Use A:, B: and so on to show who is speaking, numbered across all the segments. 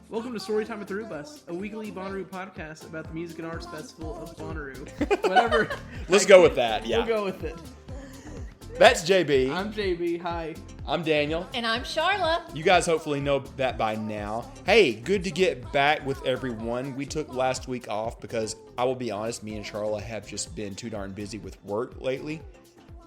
A: Welcome to Storytime with the Rubus, a weekly Bonnaroo podcast about the Music and Arts Festival of Bonnaroo. Whatever.
B: Let's go with that, yeah.
A: We'll go with it.
B: That's JB.
A: I'm JB, hi.
B: I'm Daniel.
C: And I'm Charla.
B: You guys hopefully know that by now. Hey, good to get back with everyone. We took last week off because, I will be honest, me and Charla have just been too darn busy with work lately.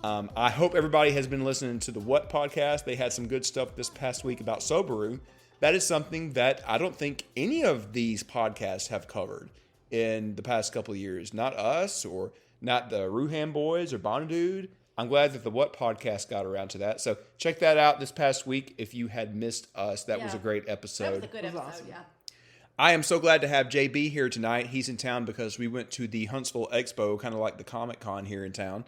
B: I hope everybody has been listening to the What podcast. They had some good stuff this past week about Sobaru. That is something that I don't think any of these podcasts have covered in the past couple of years. Not us, or not the Ruham Boys or Bonadude. I'm glad that the What podcast got around to that. So check that out this past week if you had missed us. That was a great episode.
C: That was a good episode,
A: awesome.
C: yeah.
B: I am so glad to have JB here tonight. He's in town because we went to the Huntsville Expo, kind of like the Comic Con here in town.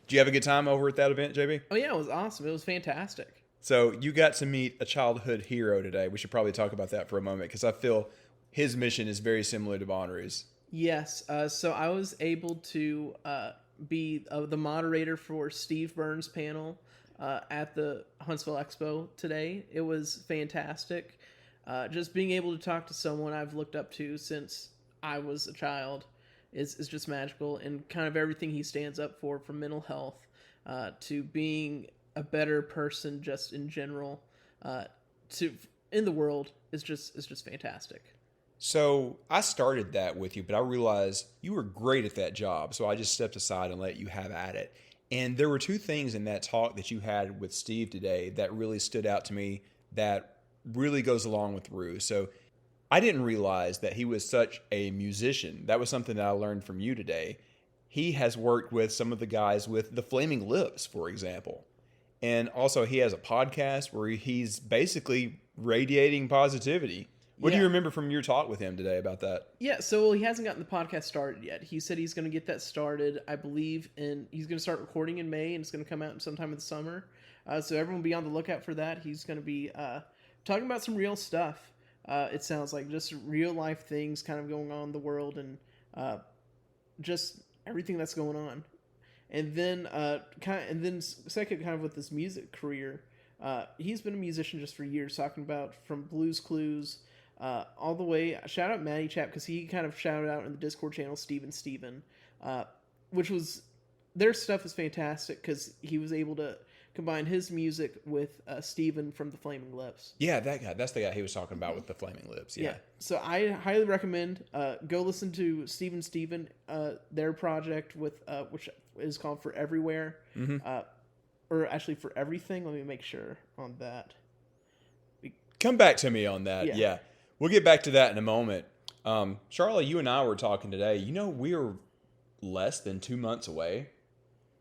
B: Did you have a good time over at that event, JB?
A: Oh yeah, it was awesome. It was fantastic.
B: So you got to meet a childhood hero today. We should probably talk about that for a moment because I feel his mission is very similar to Bonnaroo's.
A: Yes, so I was able to be the moderator for Steve Burns' panel at the Huntsville Expo today. It was fantastic. Just being able to talk to someone I've looked up to since I was a child is just magical, and kind of everything he stands up for, from mental health to being a better person just in general to in the world is just fantastic.
B: So I started that with you, but I realized you were great at that job, so I just stepped aside and let you have at it. And there were two things in that talk that you had with Steve today that really stood out to me that really goes along with Rue. So I didn't realize that he was such a musician. That was something that I learned from you today. He has worked with some of the guys with the Flaming Lips, for example. And also he has a podcast where he's basically radiating positivity. What do you remember from your talk with him today about that?
A: Yeah, so he hasn't gotten the podcast started yet. He said he's going to get that started, I believe, and he's going to start recording in May, and it's going to come out sometime in the summer. So everyone be on the lookout for that. He's going to be talking about some real stuff. It sounds like just real life things kind of going on in the world, and just everything that's going on. And then, second, kind of with his music career, he's been a musician just for years, talking about from Blues Clues all the way. Shout out Matty Chap, because he kind of shouted out in the Discord channel Steven, which was, their stuff is fantastic because he was able to combine his music with Steven from the Flaming Lips.
B: Yeah, that guy. That's the guy he was talking about with the Flaming Lips. Yeah.
A: So I highly recommend go listen to Steven, their project with which is called For Everywhere, or actually For Everything. Let me make sure on that.
B: Come back to me on that. Yeah. We'll get back to that in a moment. Charlotte, you and I were talking today. You know, we're less than 2 months away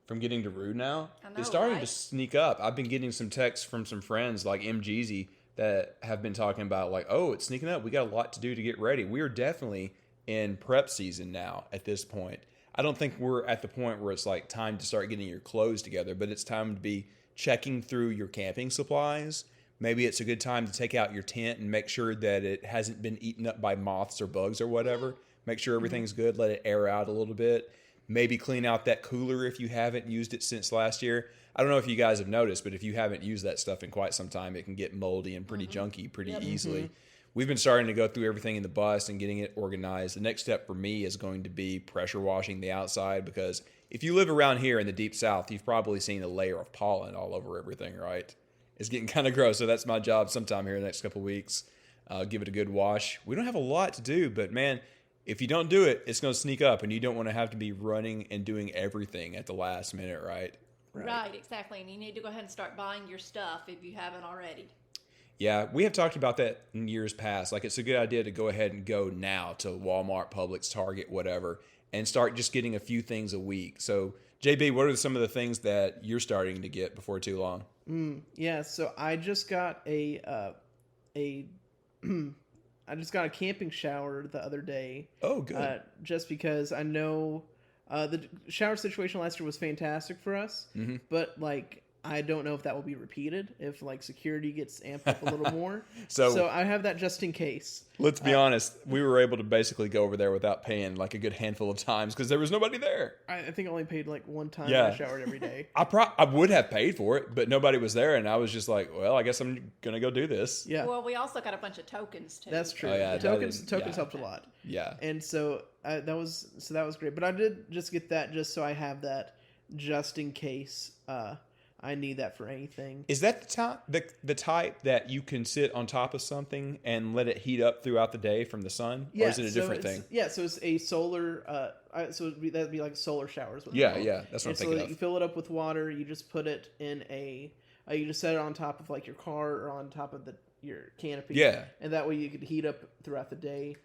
B: from getting to Rue now.
C: I know,
B: it's starting
C: right?
B: to sneak up. I've been getting some texts from some friends like MGZ that have been talking about like, oh, it's sneaking up. We got a lot to do to get ready. We are definitely in prep season now at this point. I don't think we're at the point where it's like time to start getting your clothes together, but it's time to be checking through your camping supplies. Maybe it's a good time to take out your tent and make sure that it hasn't been eaten up by moths or bugs or whatever. Make sure everything's good. Let it air out a little bit. Maybe clean out that cooler if you haven't used it since last year. I don't know if you guys have noticed, but if you haven't used that stuff in quite some time, it can get moldy and pretty junky pretty easily. We've been starting to go through everything in the bus and getting it organized. The next step for me is going to be pressure washing the outside, because if you live around here in the deep south, you've probably seen a layer of pollen all over everything, right? It's getting kind of gross, so that's my job sometime here in the next couple of weeks. Give it a good wash. We don't have a lot to do, but man, if you don't do it, it's going to sneak up, and you don't want to have to be running and doing everything at the last minute, right?
C: Right, exactly. And you need to go ahead and start buying your stuff if you haven't already.
B: Yeah, we have talked about that in years past. Like, it's a good idea to go ahead and go now to Walmart, Publix, Target, whatever, and start just getting a few things a week. So, JB, what are some of the things that you're starting to get before too long?
A: Yeah, so I just got a camping shower the other day.
B: Oh, good.
A: Just because I know the shower situation last year was fantastic for us, but like I don't know if that will be repeated, if like security gets amped up a little more.
B: So-
A: So I have that just in case.
B: Let's be honest. We were able to basically go over there without paying like a good handful of times because there was nobody there.
A: I think I only paid like one time
B: Yeah.
A: and I showered every day.
B: I would have paid for it, but nobody was there, and I was just like, well, I guess I'm gonna go do this.
A: Yeah,
C: Well, we also got a bunch of tokens too.
A: that's true.
B: Oh, yeah,
A: The tokens
B: yeah.
A: helped a lot.
B: Yeah.
A: And so that was great. But I did just get that just so I have that just in case I need that for anything.
B: Is that the type that you can sit on top of something and let it heat up throughout the day from the sun, or is it a different thing?
A: Yeah, so it's a solar. That'd be like solar showers. With
B: Yeah, that's what I'm
A: so
B: thinking of.
A: you fill it up with water. You just put it in you just set it on top of like your car or on top of your canopy.
B: Yeah.
A: And that way you could heat up throughout the day.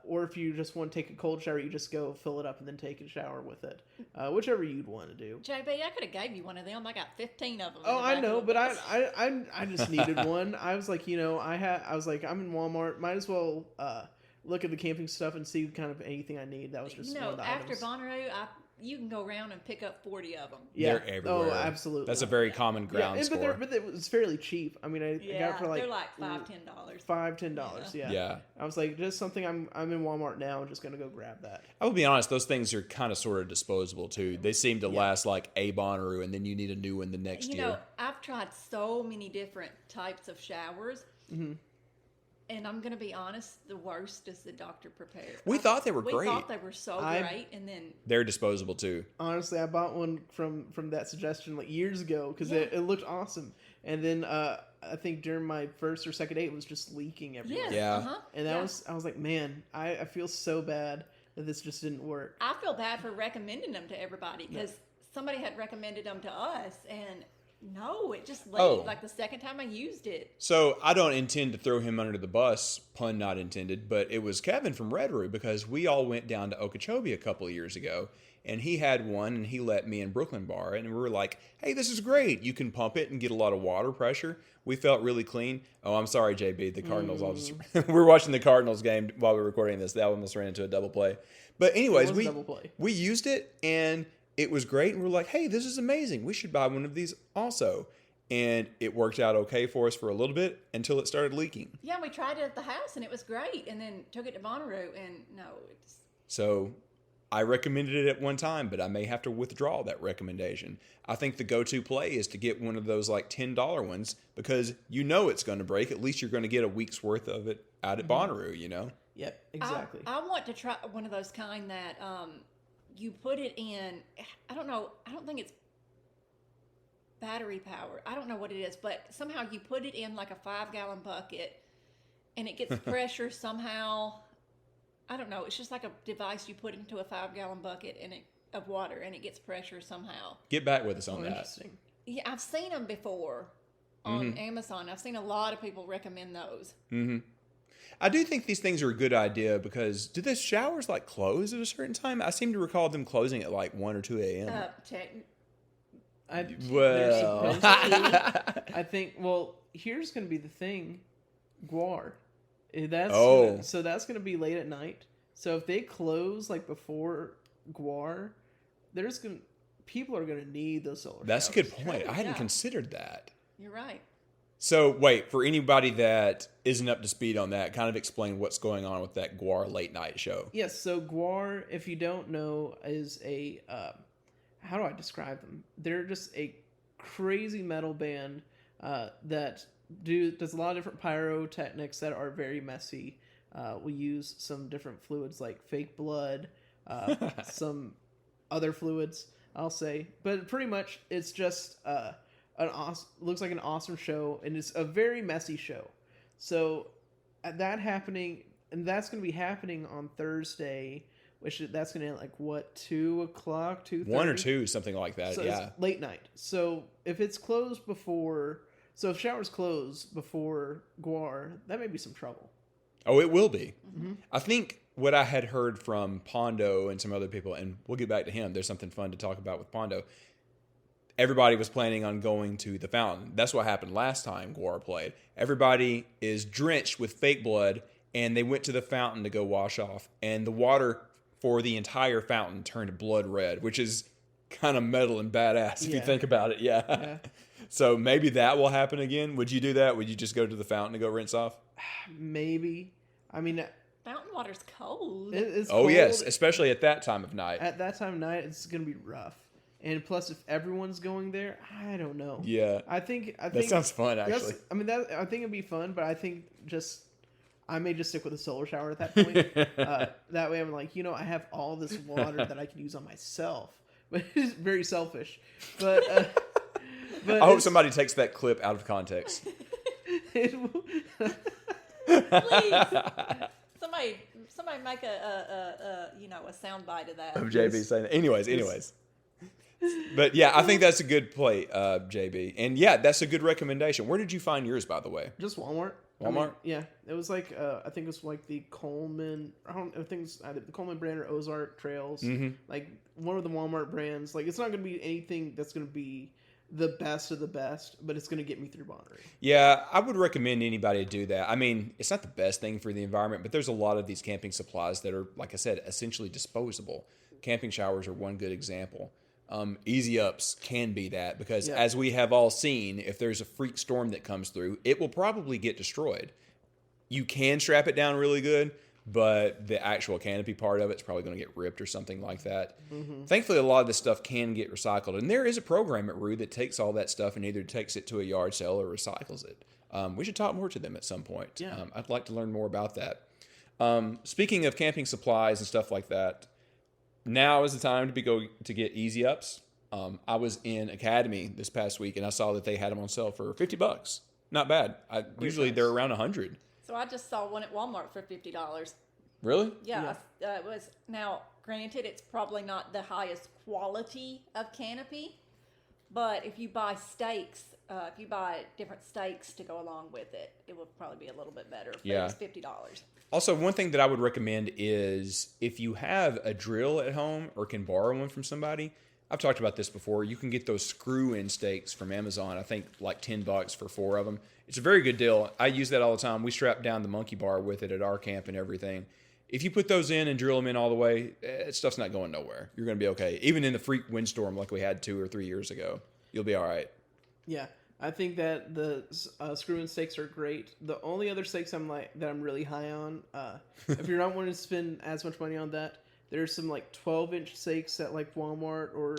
A: Or if you just want to take a cold shower, you just go fill it up and then take a shower with it. Whichever you'd want to do.
C: JB, I could have gave you one of them. I got 15 of them.
A: Oh, I know, but I just needed one. I was like, I was like, I'm in Walmart. Might as well look at the camping stuff and see kind of anything I need. That was just one of the
C: after
A: items.
C: Bonnaroo, you can go around and pick up 40 of them.
A: Yeah.
B: They're everywhere.
A: Oh, absolutely.
B: That's a very common ground
A: but
B: score.
A: but it was fairly cheap. I mean, I got it for like
C: they're like $5, $10.
A: $5-10. Yeah.
B: Yeah.
A: I was like, just something. I'm in Walmart now. I'm just gonna go grab that.
B: I will be honest; those things are kind of sort of disposable too. They seem to last like a Bonnaroo, and then you need a new one the next year.
C: I've tried so many different types of showers.
A: Mm-hmm.
C: And I'm going to be honest, the worst is the Dr. Prepared.
B: We thought they were great.
C: We thought they were so great, and then...
B: They're disposable too.
A: Honestly, I bought one from that suggestion like years ago because it looked awesome. And then I think during my first or second date, it was just leaking everywhere.
C: Yes,
B: Yeah.
A: And I was like, man, I feel so bad that this just didn't work.
C: I feel bad for recommending them to everybody because somebody had recommended them to us, and no, it just leaked like the second time I used it.
B: So I don't intend to throw him under the bus, pun not intended, but it was Kevin from Red Roo because we all went down to Okeechobee a couple of years ago, and he had one, and he let me and Brooklyn borrow it, and we were like, hey, this is great. You can pump it and get a lot of water pressure. We felt really clean. Oh, I'm sorry, JB. The Cardinals. We're watching the Cardinals game while we were recording this. That almost ran into a double play. But anyways, we used it, and it was great, and we're like, hey, this is amazing. We should buy one of these also. And it worked out okay for us for a little bit until it started leaking.
C: Yeah, we tried it at the house, and it was great. And then took it to Bonnaroo, and no.
B: So I recommended it at one time, but I may have to withdraw that recommendation. I think the go-to play is to get one of those like $10 ones because you know it's going to break. At least you're going to get a week's worth of it out at Bonnaroo,
A: Yep, exactly.
C: I want to try one of those kind that... you put it in, I don't know, I don't think it's battery power. I don't know what it is, but somehow you put it in like a 5-gallon bucket and it gets pressure somehow. I don't know. It's just like a device you put into a 5-gallon bucket of water and it gets pressure somehow.
B: Get back with us on that.
A: Interesting.
C: Yeah, I've seen them before on Amazon. I've seen a lot of people recommend those.
B: Mm-hmm. I do think these things are a good idea because do the showers like close at a certain time? I seem to recall them closing at like 1 or 2 a.m.
A: Well, I think. Well, here's going to be the thing, Guar. That's going to be late at night. So if they close like before Guar, people are going to need those solar.
B: That's
A: showers.
B: a good point. I hadn't considered that.
C: You're right.
B: So, wait, for anybody that isn't up to speed on that, kind of explain what's going on with that Guar late night show.
A: Yes, so Guar, if you don't know, is a, how do I describe them? They're just a crazy metal band that does a lot of different pyrotechnics that are very messy. We use some different fluids like fake blood, some other fluids, I'll say. But pretty much it's just... looks like an awesome show, and it's a very messy show. So that happening, and that's going to be happening on Thursday, that's going to end at 2 o'clock, 2:30?
B: 1 or 2, something like that.
A: So
B: yeah,
A: it's late night. So if it's closed before, if showers close before Guar, that may be some trouble.
B: Oh, it will be.
A: Mm-hmm.
B: I think what I had heard from Pondo and some other people, and we'll get back to him. There's something fun to talk about with Pondo. Everybody was planning on going to the fountain. That's what happened last time Guar played. Everybody is drenched with fake blood, and they went to the fountain to go wash off. And the water for the entire fountain turned blood red, which is kind of metal and badass if you think about it. Yeah. So maybe that will happen again. Would you do that? Would you just go to the fountain to go rinse off?
A: Maybe. I mean,
C: Fountain water's cold.
A: it's
B: Oh,
A: cold.
B: yes, especially at that time of night.
A: At that time of night, it's going to be rough. And plus, if everyone's going there, I don't know.
B: Yeah.
A: I think
B: That sounds fun,
A: that's-
B: actually.
A: I mean, I think it'd be fun, but I think I may just stick with a solar shower at that point. That way, I'm like, I have all this water that I can use on myself. But it's very selfish. But
B: I hope somebody takes that clip out of context.
C: Please, somebody make a sound bite of that.
B: Of JB saying that. Anyways. But yeah, I think that's a good play, JB. And yeah, that's a good recommendation. Where did you find yours, by the way?
A: Just Walmart.
B: Walmart?
A: Yeah, it was like I think it was like the Coleman. I think it's either the Coleman brand or Ozark Trails.
B: Mm-hmm.
A: Like one of the Walmart brands. Like it's not going to be anything that's going to be the best of the best, but it's going to get me through Bonnaroo.
B: Yeah, I would recommend anybody to do that. I mean, it's not the best thing for the environment, but there's a lot of these camping supplies that are, like I said, essentially disposable. Camping showers are one good example. Easy Ups can be that because as we have all seen, if there's a freak storm that comes through, it will probably get destroyed. You can strap it down really good, but the actual canopy part of it's probably going to get ripped or something like that. Mm-hmm. Thankfully, a lot of this stuff can get recycled. And there is a program at Rue that takes all that stuff and either takes it to a yard sale or recycles it. We should talk more to them at some point.
A: Yeah.
B: I'd like to learn more about that. Speaking of camping supplies and stuff like that, now is the time to go to get Easy Ups. I was in Academy this past week and I saw that they had them on sale for $50. Not bad. Usually they're around $100.
C: So I just saw one at Walmart for $50.
B: Really?
C: Yeah. It was. Now, granted, it's probably not the highest quality of canopy, but if you buy stakes, if you buy different stakes to go along with it, it will probably be a little bit better.
B: Yeah.
C: It's $50.
B: Also, one thing that I would recommend is if you have a drill at home or can borrow one from somebody, I've talked about this before, you can get those screw-in stakes from Amazon. I think like $10 for 4 of them. It's a very good deal. I use that all the time. We strap down the monkey bar with it at our camp and everything. If you put those in and drill them in all the way, stuff's not going nowhere. You're going to be okay. Even in the freak windstorm like we had 2 or 3 years ago, you'll be all right.
A: Yeah, I think that the screw-in stakes are great. The only other stakes I'm really high on, if you're not wanting to spend as much money on that, there's some like 12-inch stakes at like Walmart or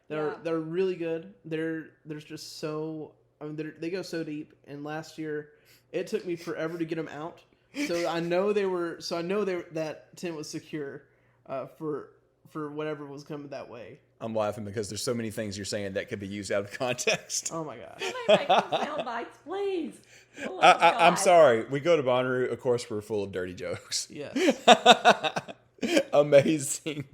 A: they're really good. There's just so they go so deep. And last year, it took me forever to get them out. So I know that tent was secure for whatever was coming that way.
B: I'm laughing because there's so many things you're saying that could be used out of context.
A: Oh my gosh.
C: Somebody make some sound bites, please. Oh,
B: I'm
C: God.
B: sorry. We go to Bonnaroo. Of course, we're full of dirty jokes.
A: Yes.
B: Amazing.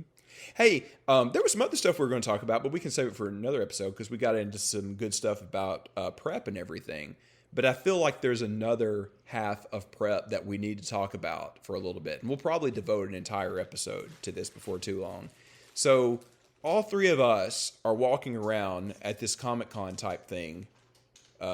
B: Hey, there was some other stuff we were going to talk about, but we can save it for another episode because we got into some good stuff about prep and everything. But I feel like there's another half of prep that we need to talk about for a little bit. And we'll probably devote an entire episode to this before too long. So all 3 of us are walking around at this Comic-Con type thing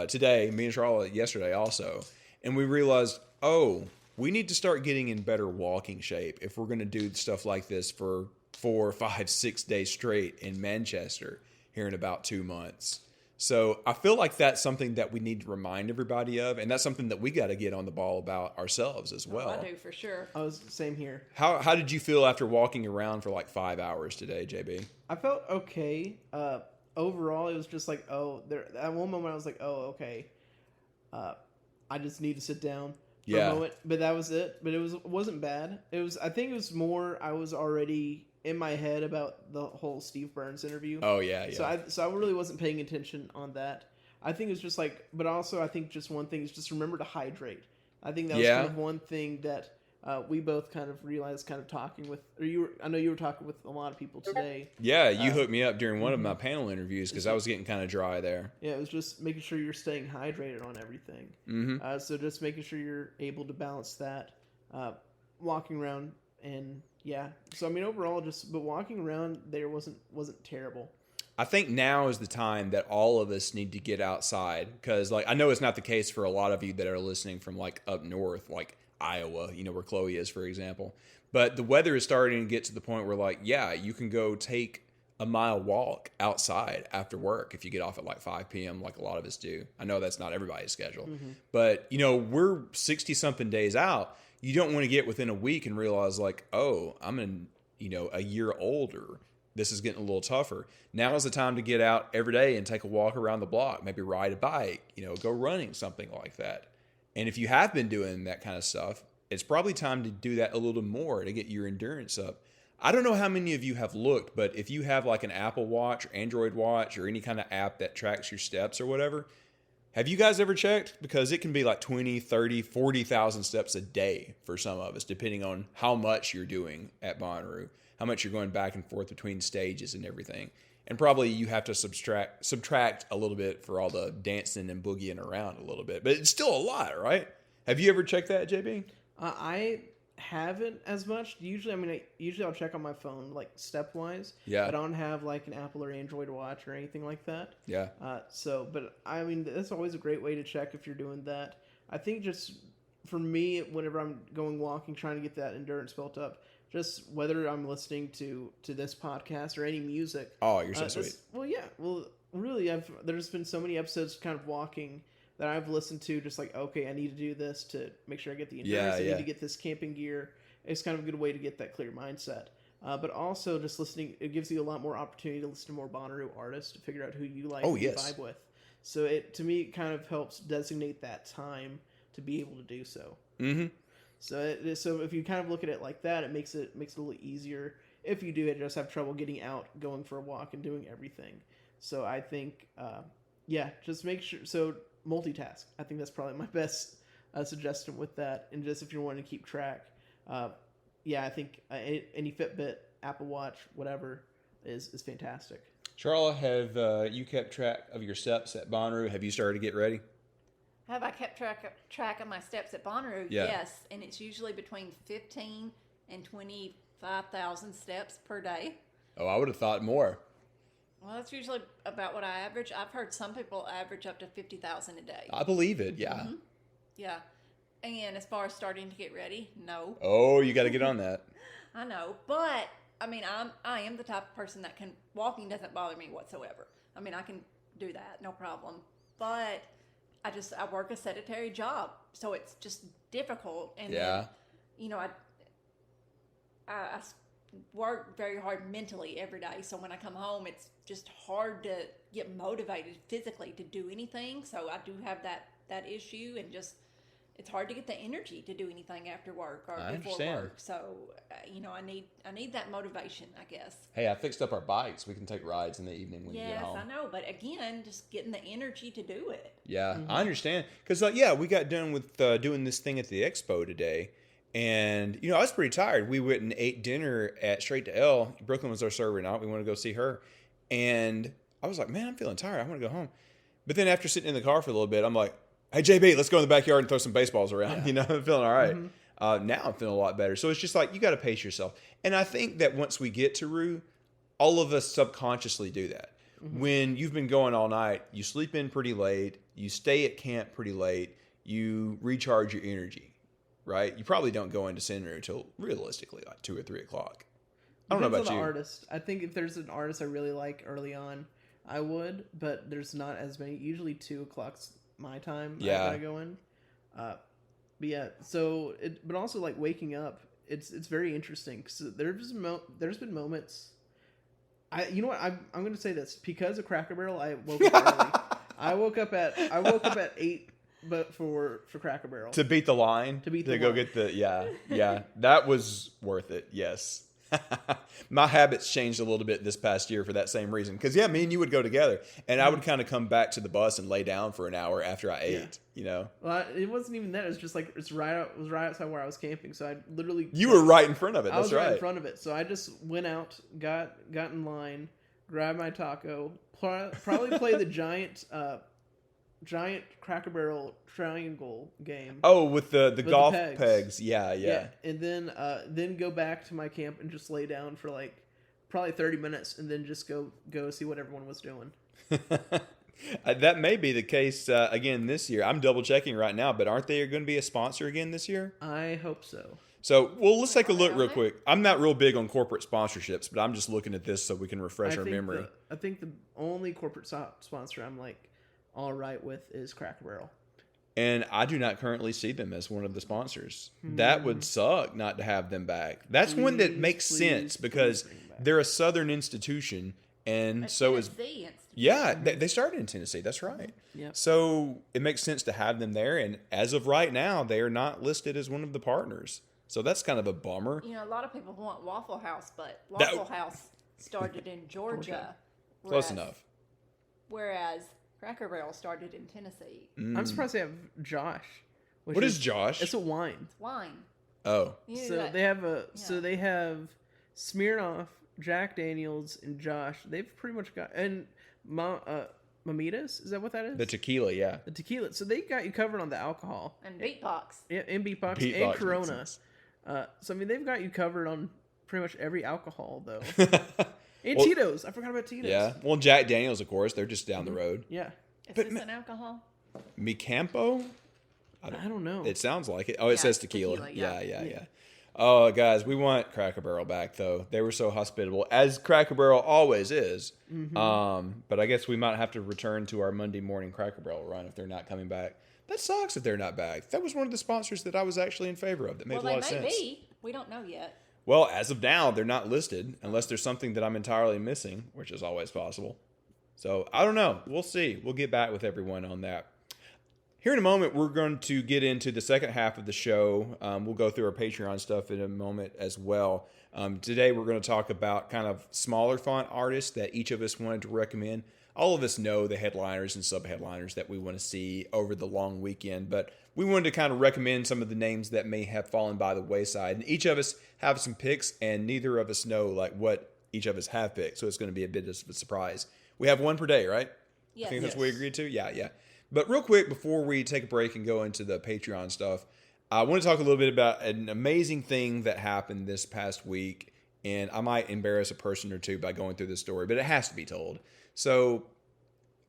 B: today, me and Charlotte yesterday also. And we realized, we need to start getting in better walking shape if we're going to do stuff like this for 4, 5, 6 days straight in Manchester here in about 2 months. So I feel like that's something that we need to remind everybody of, and that's something that we got to get on the ball about ourselves as well.
C: I do for sure.
A: Same here.
B: How did you feel after walking around for like 5 hours today, JB?
A: I felt okay. Overall, it was just like, at one moment I was like, okay. I just need to sit down for a moment. But that was it. But it wasn't bad. I think it was more, I was already in my head about the whole Steve Burns interview.
B: Oh, yeah.
A: So I really wasn't paying attention on that. I think it was just like, but also I think just one thing is just remember to hydrate. I think that was kind of one thing that we both kind of realized kind of talking with, I know you were talking with a lot of people today.
B: Yeah, you hooked me up during one of my panel interviews because I was getting kind of dry there.
A: Yeah, it was just making sure you're staying hydrated on everything.
B: Mm-hmm.
A: So just making sure you're able to balance that, walking around and so I mean overall but walking around there wasn't terrible.
B: I think now is the time that all of us need to get outside because like I know it's not the case for a lot of you that are listening from like up north, like Iowa, where Chloe is, for example. But the weather is starting to get to the point where like, you can go take a mile walk outside after work if you get off at like 5 p.m. like a lot of us do. I know that's not everybody's schedule. But, we're 60-something days out. You don't want to get within a week and realize like, oh, I'm a year older. This is getting a little tougher. Now is the time to get out every day and take a walk around the block, maybe ride a bike, go running, something like that. And if you have been doing that kind of stuff, it's probably time to do that a little more to get your endurance up. I don't know how many of you have looked, but if you have like an Apple Watch or Android Watch or any kind of app that tracks your steps or whatever, have you guys ever checked? Because it can be like 20, 30, 40,000 steps a day for some of us, depending on how much you're doing at Bonnaroo, how much you're going back and forth between stages and everything. And probably you have to subtract a little bit for all the dancing and boogieing around a little bit. But it's still a lot, right? Have you ever checked that, JB?
A: I haven't as much. Usually I'll check on my phone, like step-wise.
B: Yeah.
A: But I don't have like an Apple or Android Watch or anything like that.
B: Yeah.
A: But that's always a great way to check if you're doing that. I think just for me, whenever I'm going walking, trying to get that endurance built up, just whether I'm listening to this podcast or any music.
B: Oh, you're so sweet.
A: Well, yeah. Well, really, there's been so many episodes kind of walking that I've listened to, just like, okay, I need to do this to make sure I get the endurance. I need to get this camping gear. It's kind of a good way to get that clear mindset. But also just listening, it gives you a lot more opportunity to listen to more Bonnaroo artists to figure out who you like and vibe with. So to me, it kind of helps designate that time to be able to do so. Mm-hmm. So if you kind of look at it like that, it makes it a little easier. If you do just have trouble getting out, going for a walk, and doing everything. So I think, just make sure. So multitask. I think that's probably my best suggestion with that. And just if you're wanting to keep track, I think any Fitbit, Apple Watch, whatever is fantastic.
B: Charla, have you kept track of your steps at Bonnaroo? Have you started to get ready?
C: Have I kept track of my steps at Bonnaroo?
B: Yeah.
C: Yes, and it's usually between 15 and 25,000 steps per day.
B: Oh, I would have thought more.
C: Well, that's usually about what I average. I've heard some people average up to 50,000 a day.
B: I believe it, yeah.
C: Mm-hmm. Yeah. And as far as starting to get ready, no.
B: Oh, you got to get on that.
C: I know, but I am the type of person that walking doesn't bother me whatsoever. I can do that, no problem. But I work a sedentary job, so it's just difficult. And then, I work very hard mentally every day. So when I come home, it's just hard to get motivated physically to do anything. So I do have that issue, and just it's hard to get the energy to do anything after work or before work. So I need that motivation, I guess.
B: Hey, I fixed up our bikes. We can take rides in the evening when you get home.
C: Yes, I know, but again, just getting the energy to do it.
B: Yeah, I understand. Because we got done with doing this thing at the expo today. And, I was pretty tired. We went and ate dinner at Straight to L. Brooklyn was our server night. We wanted to go see her. And I was like, man, I'm feeling tired. I want to go home. But then after sitting in the car for a little bit, I'm like, hey, JB, let's go in the backyard and throw some baseballs around. Yeah. I'm feeling all right. Mm-hmm. Now I'm feeling a lot better. So it's just like, you got to pace yourself. And I think that once we get to Rue, all of us subconsciously do that. Mm-hmm. When you've been going all night, you sleep in pretty late, you stay at camp pretty late, you recharge your energy, right? You probably don't go into Sin Rue until realistically like 2 or 3 o'clock. I don't know about you. Depends on the
A: artist. I think if there's an artist I really like early on, I would, but there's not as many. Usually 2 o'clock's my time.
B: Yeah.
A: I go in. But also like waking up, it's very interesting because there's been moments. You know what? I'm going to say this because of Cracker Barrel. I woke up early. I woke up at 8, but for Cracker Barrel
B: to beat the line. To go get the yeah. That was worth it. Yes. My habits changed a little bit this past year for that same reason. Because me and you would go together, and I would kind of come back to the bus and lay down for an hour after I ate.
A: Well, it wasn't even that. It was just like it was right outside where I was camping. So I literally
B: were right in front of it.
A: I was right in front of it. So I just went out, got in line, grabbed my taco, probably play the giant Cracker Barrel triangle game.
B: Oh, with the golf pegs. Yeah.
A: And then go back to my camp and just lay down for like probably 30 minutes and then just go see what everyone was doing.
B: That may be the case again this year. I'm double checking right now, but aren't they going to be a sponsor again this year?
A: I hope so.
B: So, well, let's take a look
C: Are
B: real
C: they?
B: quick. I'm not real big on corporate sponsorships, but I'm just looking at this so we can refresh our memory.
A: I think the only corporate sponsor I'm like all right with is Cracker Barrel.
B: And I do not currently see them as one of the sponsors. That would suck not to have them back. That's one that makes sense because
A: bring them back.
B: they're a Southern institution, and so is
C: Tennessee Institute.
B: yeah. They started in Tennessee. That's right.
A: Yep.
B: So it makes sense to have them there. And as of right now, they are not listed as one of the partners. So that's kind of a bummer.
C: You know, a lot of people want Waffle House, but
B: That-
C: Waffle House started in Georgia.
B: Close enough.
C: Whereas Cracker Barrel started in Tennessee.
A: I'm surprised they have Josh. Which
B: What is Josh?
A: It's a wine.
C: It's wine.
B: Oh,
C: You knew
A: So
C: that.
A: they have they have Smirnoff, Jack Daniels, and Josh. They've pretty much got and Mamitas. Is that what that is?
B: the tequila, yeah.
A: The tequila. So they got you covered on the alcohol.
C: And Beatbox.
A: Yeah, and Beatbox
B: Beatbox
A: and
B: makes
A: Corona.
B: sense.
A: So I mean, they've got you covered on pretty much every alcohol though. And
B: Well,
A: Tito's. I forgot about Tito's.
B: Yeah. Well, Jack Daniels, of course, they're just down the road.
A: Yeah.
C: Is
B: But
C: this an alcohol?
B: Micampo?
A: I don't know.
B: It sounds like it. Oh, it
C: Yeah,
B: says tequila.
C: tequila,
B: Yeah,
C: yeah.
B: yeah. Oh, guys, we want Cracker Barrel back, though. They were so hospitable, as Cracker Barrel always is. But I guess we might have to return to our Monday morning Cracker Barrel run if they're not coming back. That sucks if they're not back. That was one of the sponsors that I was actually in favor of. That made
C: Well,
B: a lot
C: they
B: of
C: may
B: sense.
C: be. We don't know yet.
B: Well, as of now, they're not listed unless there's something that I'm entirely missing, which is always possible. So I don't know. We'll see. We'll get back with everyone on that. Here in a moment, we're going to get into the second half of the show. We'll go through our Patreon stuff in a moment as well. Today, we're going to talk about kind of smaller font artists that each of us wanted to recommend. All of us know the headliners and sub-headliners that we want to see over the long weekend, but we wanted to kind of recommend some of the names that may have fallen by the wayside. And each of us have some picks, and neither of us know like what each of us have picked, so it's going to be a bit of a surprise. We have one per day, right?
C: Yes.
B: I think that's what we agreed to? Yeah. But real quick, before we take a break and go into the Patreon stuff, I want to talk a little bit about an amazing thing that happened this past week. And I might embarrass a person or two by going through this story, but it has to be told. So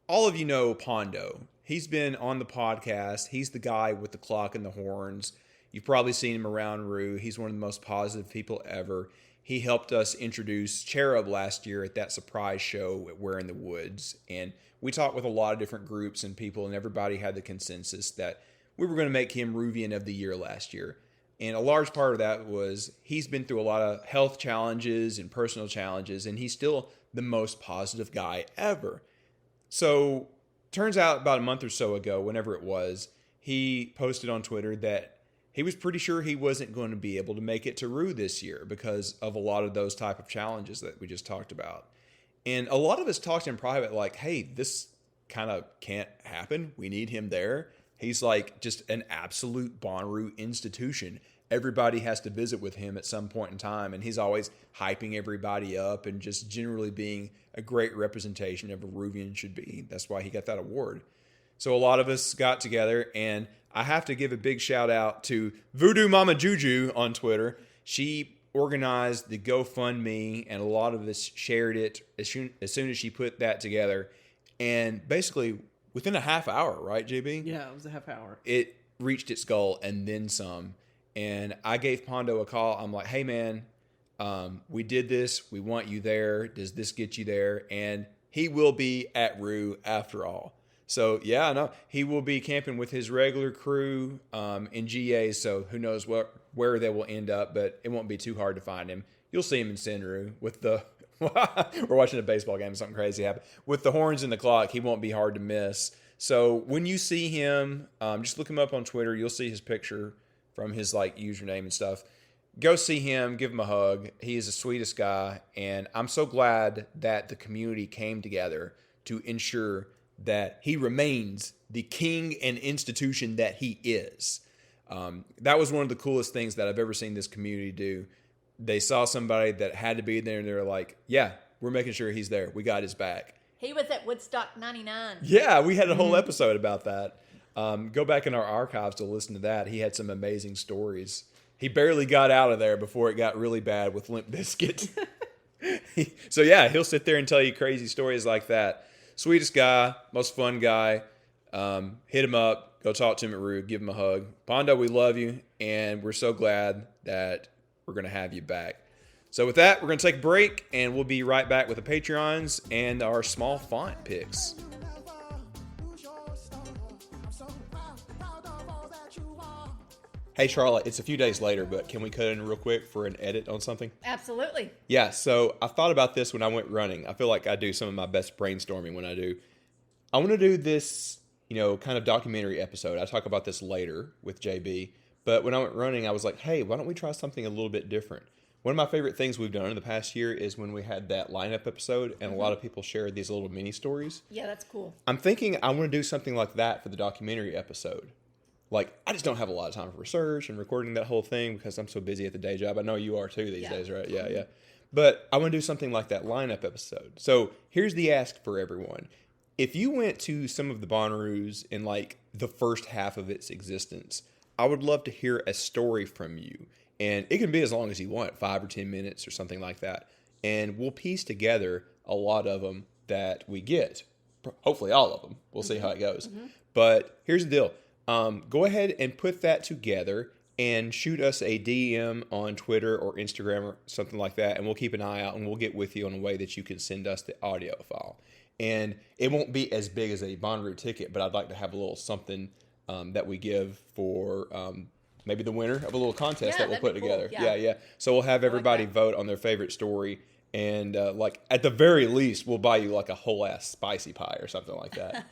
B: all of you know Pondo. He's been on the podcast. He's the guy with the clock and the horns. You've probably seen him around Rue. He's one of the most positive people ever. He helped us introduce Cherub last year at that surprise show at Where in the Woods. And we talked with a lot of different groups and people, and everybody had the consensus that we were going to make him Ruvian of the Year last year. And a large part of that was he's been through a lot of health challenges and personal challenges, and he's still the most positive guy ever. So turns out about a month or so ago, whenever it was, he posted on Twitter that he was pretty sure he wasn't going to be able to make it to Rue this year because of a lot of those type of challenges that we just talked about. And a lot of us talked in private like, hey, this kind of can't happen. We need him there. He's like just an absolute Bonnaroo institution. Everybody has to visit with him at some point in time. And he's always hyping everybody up and just generally being a great representation of a Ruvian should be. That's why he got that award. So a lot of us got together, and I have to give a big shout out to Voodoo Mama Juju on Twitter. She organized the GoFundMe, and a lot of us shared it as soon as she put that together. And basically, within a half hour, right, JB?
A: Yeah, it was a half hour.
B: It reached its goal and then some. And I gave Pondo a call. I'm like, hey, man, we did this. We want you there. Does this get you there? And he will be at Rue after all. So, yeah, no, he will be camping with his regular crew in GA. So who knows where they will end up, but it won't be too hard to find him. You'll see him in Senru with the we're watching a baseball game, something crazy happened. With the horns and the clock, he won't be hard to miss. So when you see him, just look him up on Twitter. You'll see his picture from his like username and stuff. Go see him, give him a hug. He is the sweetest guy, and I'm so glad that the community came together to ensure that he remains the king and institution that he is. That was one of the coolest things that I've ever seen this community do. They saw somebody that had to be there, and they were like, yeah, we're making sure he's there. We got his back.
C: He was at Woodstock 99.
B: Yeah, we had a whole episode about that. Go back in our archives to listen to that. He had some amazing stories. He barely got out of there before it got really bad with Limp Bizkit. So, yeah, he'll sit there and tell you crazy stories like that. Sweetest guy, most fun guy. Hit him up. go talk to him at Rue, give him a hug. Pondo, we love you, and we're so glad that we're going to have you back. So with that, we're going to take a break, and we'll be right back with the Patreons and our small font picks. Hey, Charlotte, it's a few days later, but can we cut in real quick for an edit on something?
C: Absolutely.
B: Yeah, so I thought about this when I went running. I feel like I do some of my best brainstorming when I do. I want to do this, kind of documentary episode. I talk about this later with JB, but when I went running, I was like, hey, why don't we try something a little bit different? One of my favorite things we've done in the past year is when we had that lineup episode and a lot of people shared these little mini stories.
C: Yeah, that's cool.
B: I'm thinking I want to do something like that for the documentary episode. Like, I just don't have a lot of time for research and recording that whole thing because I'm so busy at the day job. I know you are too these days, right? Yeah. But I want to do something like that lineup episode. So here's the ask for everyone. If you went to some of the Bonnaroo's in like the first half of its existence, I would love to hear a story from you. And it can be as long as you want, 5 or 10 minutes or something like that. And we'll piece together a lot of them that we get. Hopefully all of them. We'll see how it goes. But here's the deal. Go ahead and put that together and shoot us a DM on Twitter or Instagram or something like that, and we'll keep an eye out and we'll get with you on a way that you can send us the audio file. And it won't be as big as a Bonnaroo ticket, but I'd like to have a little something that we give for maybe the winner of a little contest that we'll put together. Cool. Yeah. So we'll have everybody vote on their favorite story. And at the very least, we'll buy you like a whole ass spicy pie or something like that.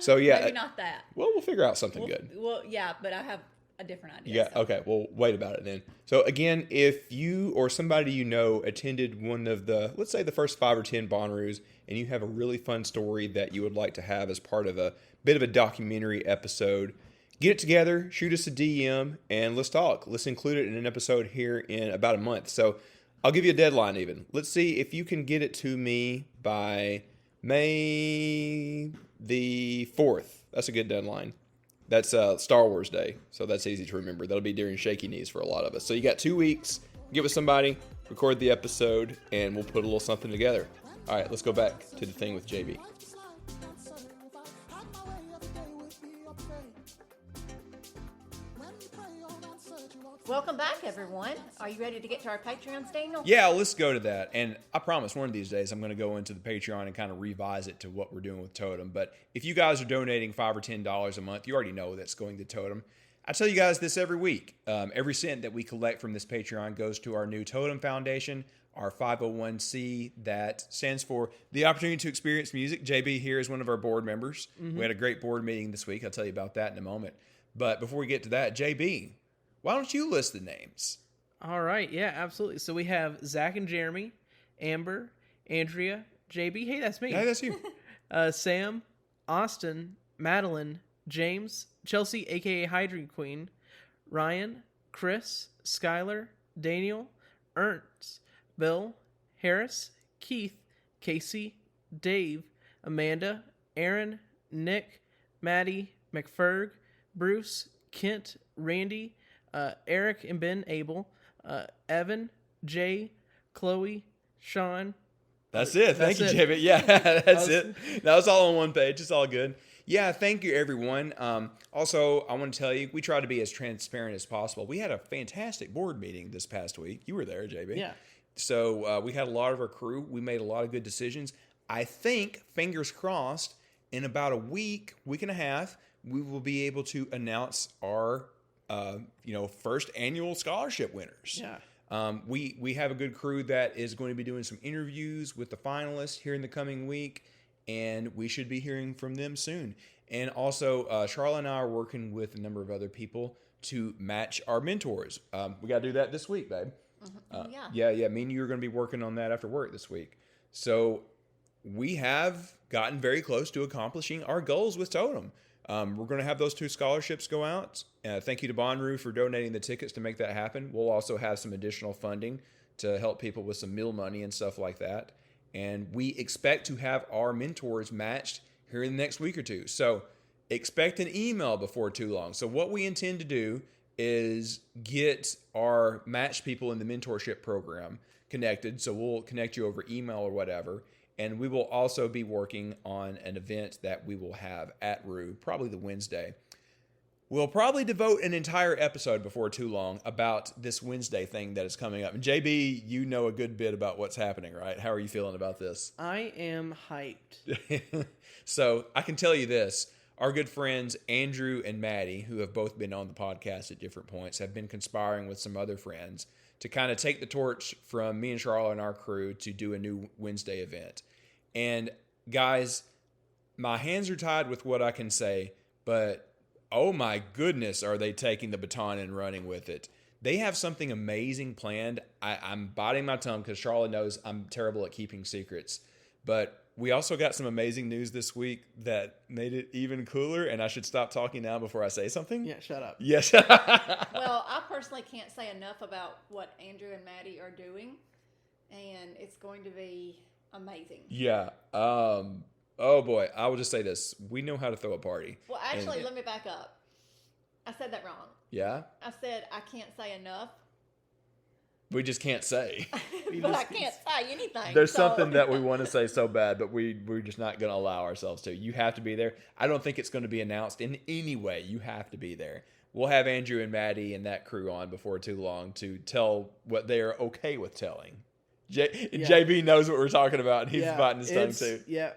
B: So yeah,
C: maybe not that.
B: Well, we'll figure out something good.
C: Well, yeah, but I have a different idea.
B: Yeah. So. Okay. We'll wait about it then. So again, if you or somebody you know attended one of the, let's say the first 5 or 10 Bonnaroos, and you have a really fun story that you would like to have as part of a bit of a documentary episode, get it together, shoot us a DM, and let's talk. Let's include it in an episode here in about a month. So I'll give you a deadline even. Let's see if you can get it to me by May the 4th. That's a good deadline. That's Star Wars Day, so that's easy to remember. That'll be during Shaky Knees for a lot of us. So you got 2 weeks. Get with somebody, record the episode, and we'll put a little something together. All right, let's go back to the thing with JB.
C: Welcome back, everyone. Are you ready to get to our Patreons, Daniel?
B: Yeah, let's go to that. And I promise one of these days I'm going to go into the Patreon and kind of revise it to what we're doing with Totem. But if you guys are donating $5 or $10 a month, you already know that's going to Totem. I tell you guys this every week. Every cent that we collect from this Patreon goes to our new Totem Foundation, our 501c that stands for the Opportunity to Experience Music. JB here is one of our board members. We had a great board meeting this week. I'll tell you about that in a moment. But before we get to that, JB, why don't you list the names?
A: All right. Yeah, absolutely. So we have Zach and Jeremy, Amber, Andrea, JB. Hey, that's me.
B: Hey, that's you.
A: Sam, Austin, Madeline, James, Chelsea, a.k.a. Hydra Queen, Ryan, Chris, Skylar, Daniel, Ernst, Bill, Harris, Keith, Casey, Dave, Amanda, Aaron, Nick, Maddie, McFerg, Bruce, Kent, Randy, Eric and Ben Abel, Evan, Jay, Chloe, Sean.
B: That's it. Thank you, JB. Yeah, that's it. That was all on one page. It's all good. Yeah, thank you, everyone. Also, I want to tell you, we try to be as transparent as possible. We had a fantastic board meeting this past week. You were there, JB.
A: Yeah.
B: So we had a lot of our crew. We made a lot of good decisions. I think, fingers crossed, in about a week and a half, we will be able to announce our first annual scholarship winners.
A: Yeah.
B: We have a good crew that is going to be doing some interviews with the finalists here in the coming week, and we should be hearing from them soon. And also, Charlotte and I are working with a number of other people to match our mentors. We got to do that this week, babe. Yeah. Me and you are going to be working on that after work this week. So we have gotten very close to accomplishing our goals with Totem. We're going to have those 2 scholarships go out. Thank you to Bonnaroo for donating the tickets to make that happen. We'll also have some additional funding to help people with some meal money and stuff like that. And we expect to have our mentors matched here in the next week or 2. So expect an email before too long. So what we intend to do is get our matched people in the mentorship program connected. So we'll connect you over email or whatever. And we will also be working on an event that we will have at Rue, probably the Wednesday. We'll probably devote an entire episode before too long about this Wednesday thing that is coming up. And JB, you know a good bit about what's happening, right? How are you feeling about this?
A: I am hyped.
B: So I can tell you this. Our good friends Andrew and Maddie, who have both been on the podcast at different points, have been conspiring with some other friends to kind of take the torch from me and Charlotte and our crew to do a new Wednesday event. And guys, my hands are tied with what I can say, but oh my goodness, are they taking the baton and running with it. They have something amazing planned. I'm biting my tongue because Charlotte knows I'm terrible at keeping secrets. But we also got some amazing news this week that made it even cooler, and I should stop talking now before I say something?
A: Yeah, shut up.
B: Yes.
C: Well, I personally can't say enough about what Andrew and Maddie are doing, and it's going to be amazing.
B: Yeah. Oh boy, I will just say this. We know how to throw a party.
C: Well, actually, let me back up. I said that wrong.
B: Yeah?
C: I said I can't say enough.
B: We just can't say.
C: But I can't say anything.
B: There's something that we want to say so bad, but we're just not going to allow ourselves to. You have to be there. I don't think it's going to be announced in any way. You have to be there. We'll have Andrew and Maddie and that crew on before too long to tell what they are okay with telling. JB knows what we're talking about, and he's biting his tongue too.
A: Yeah,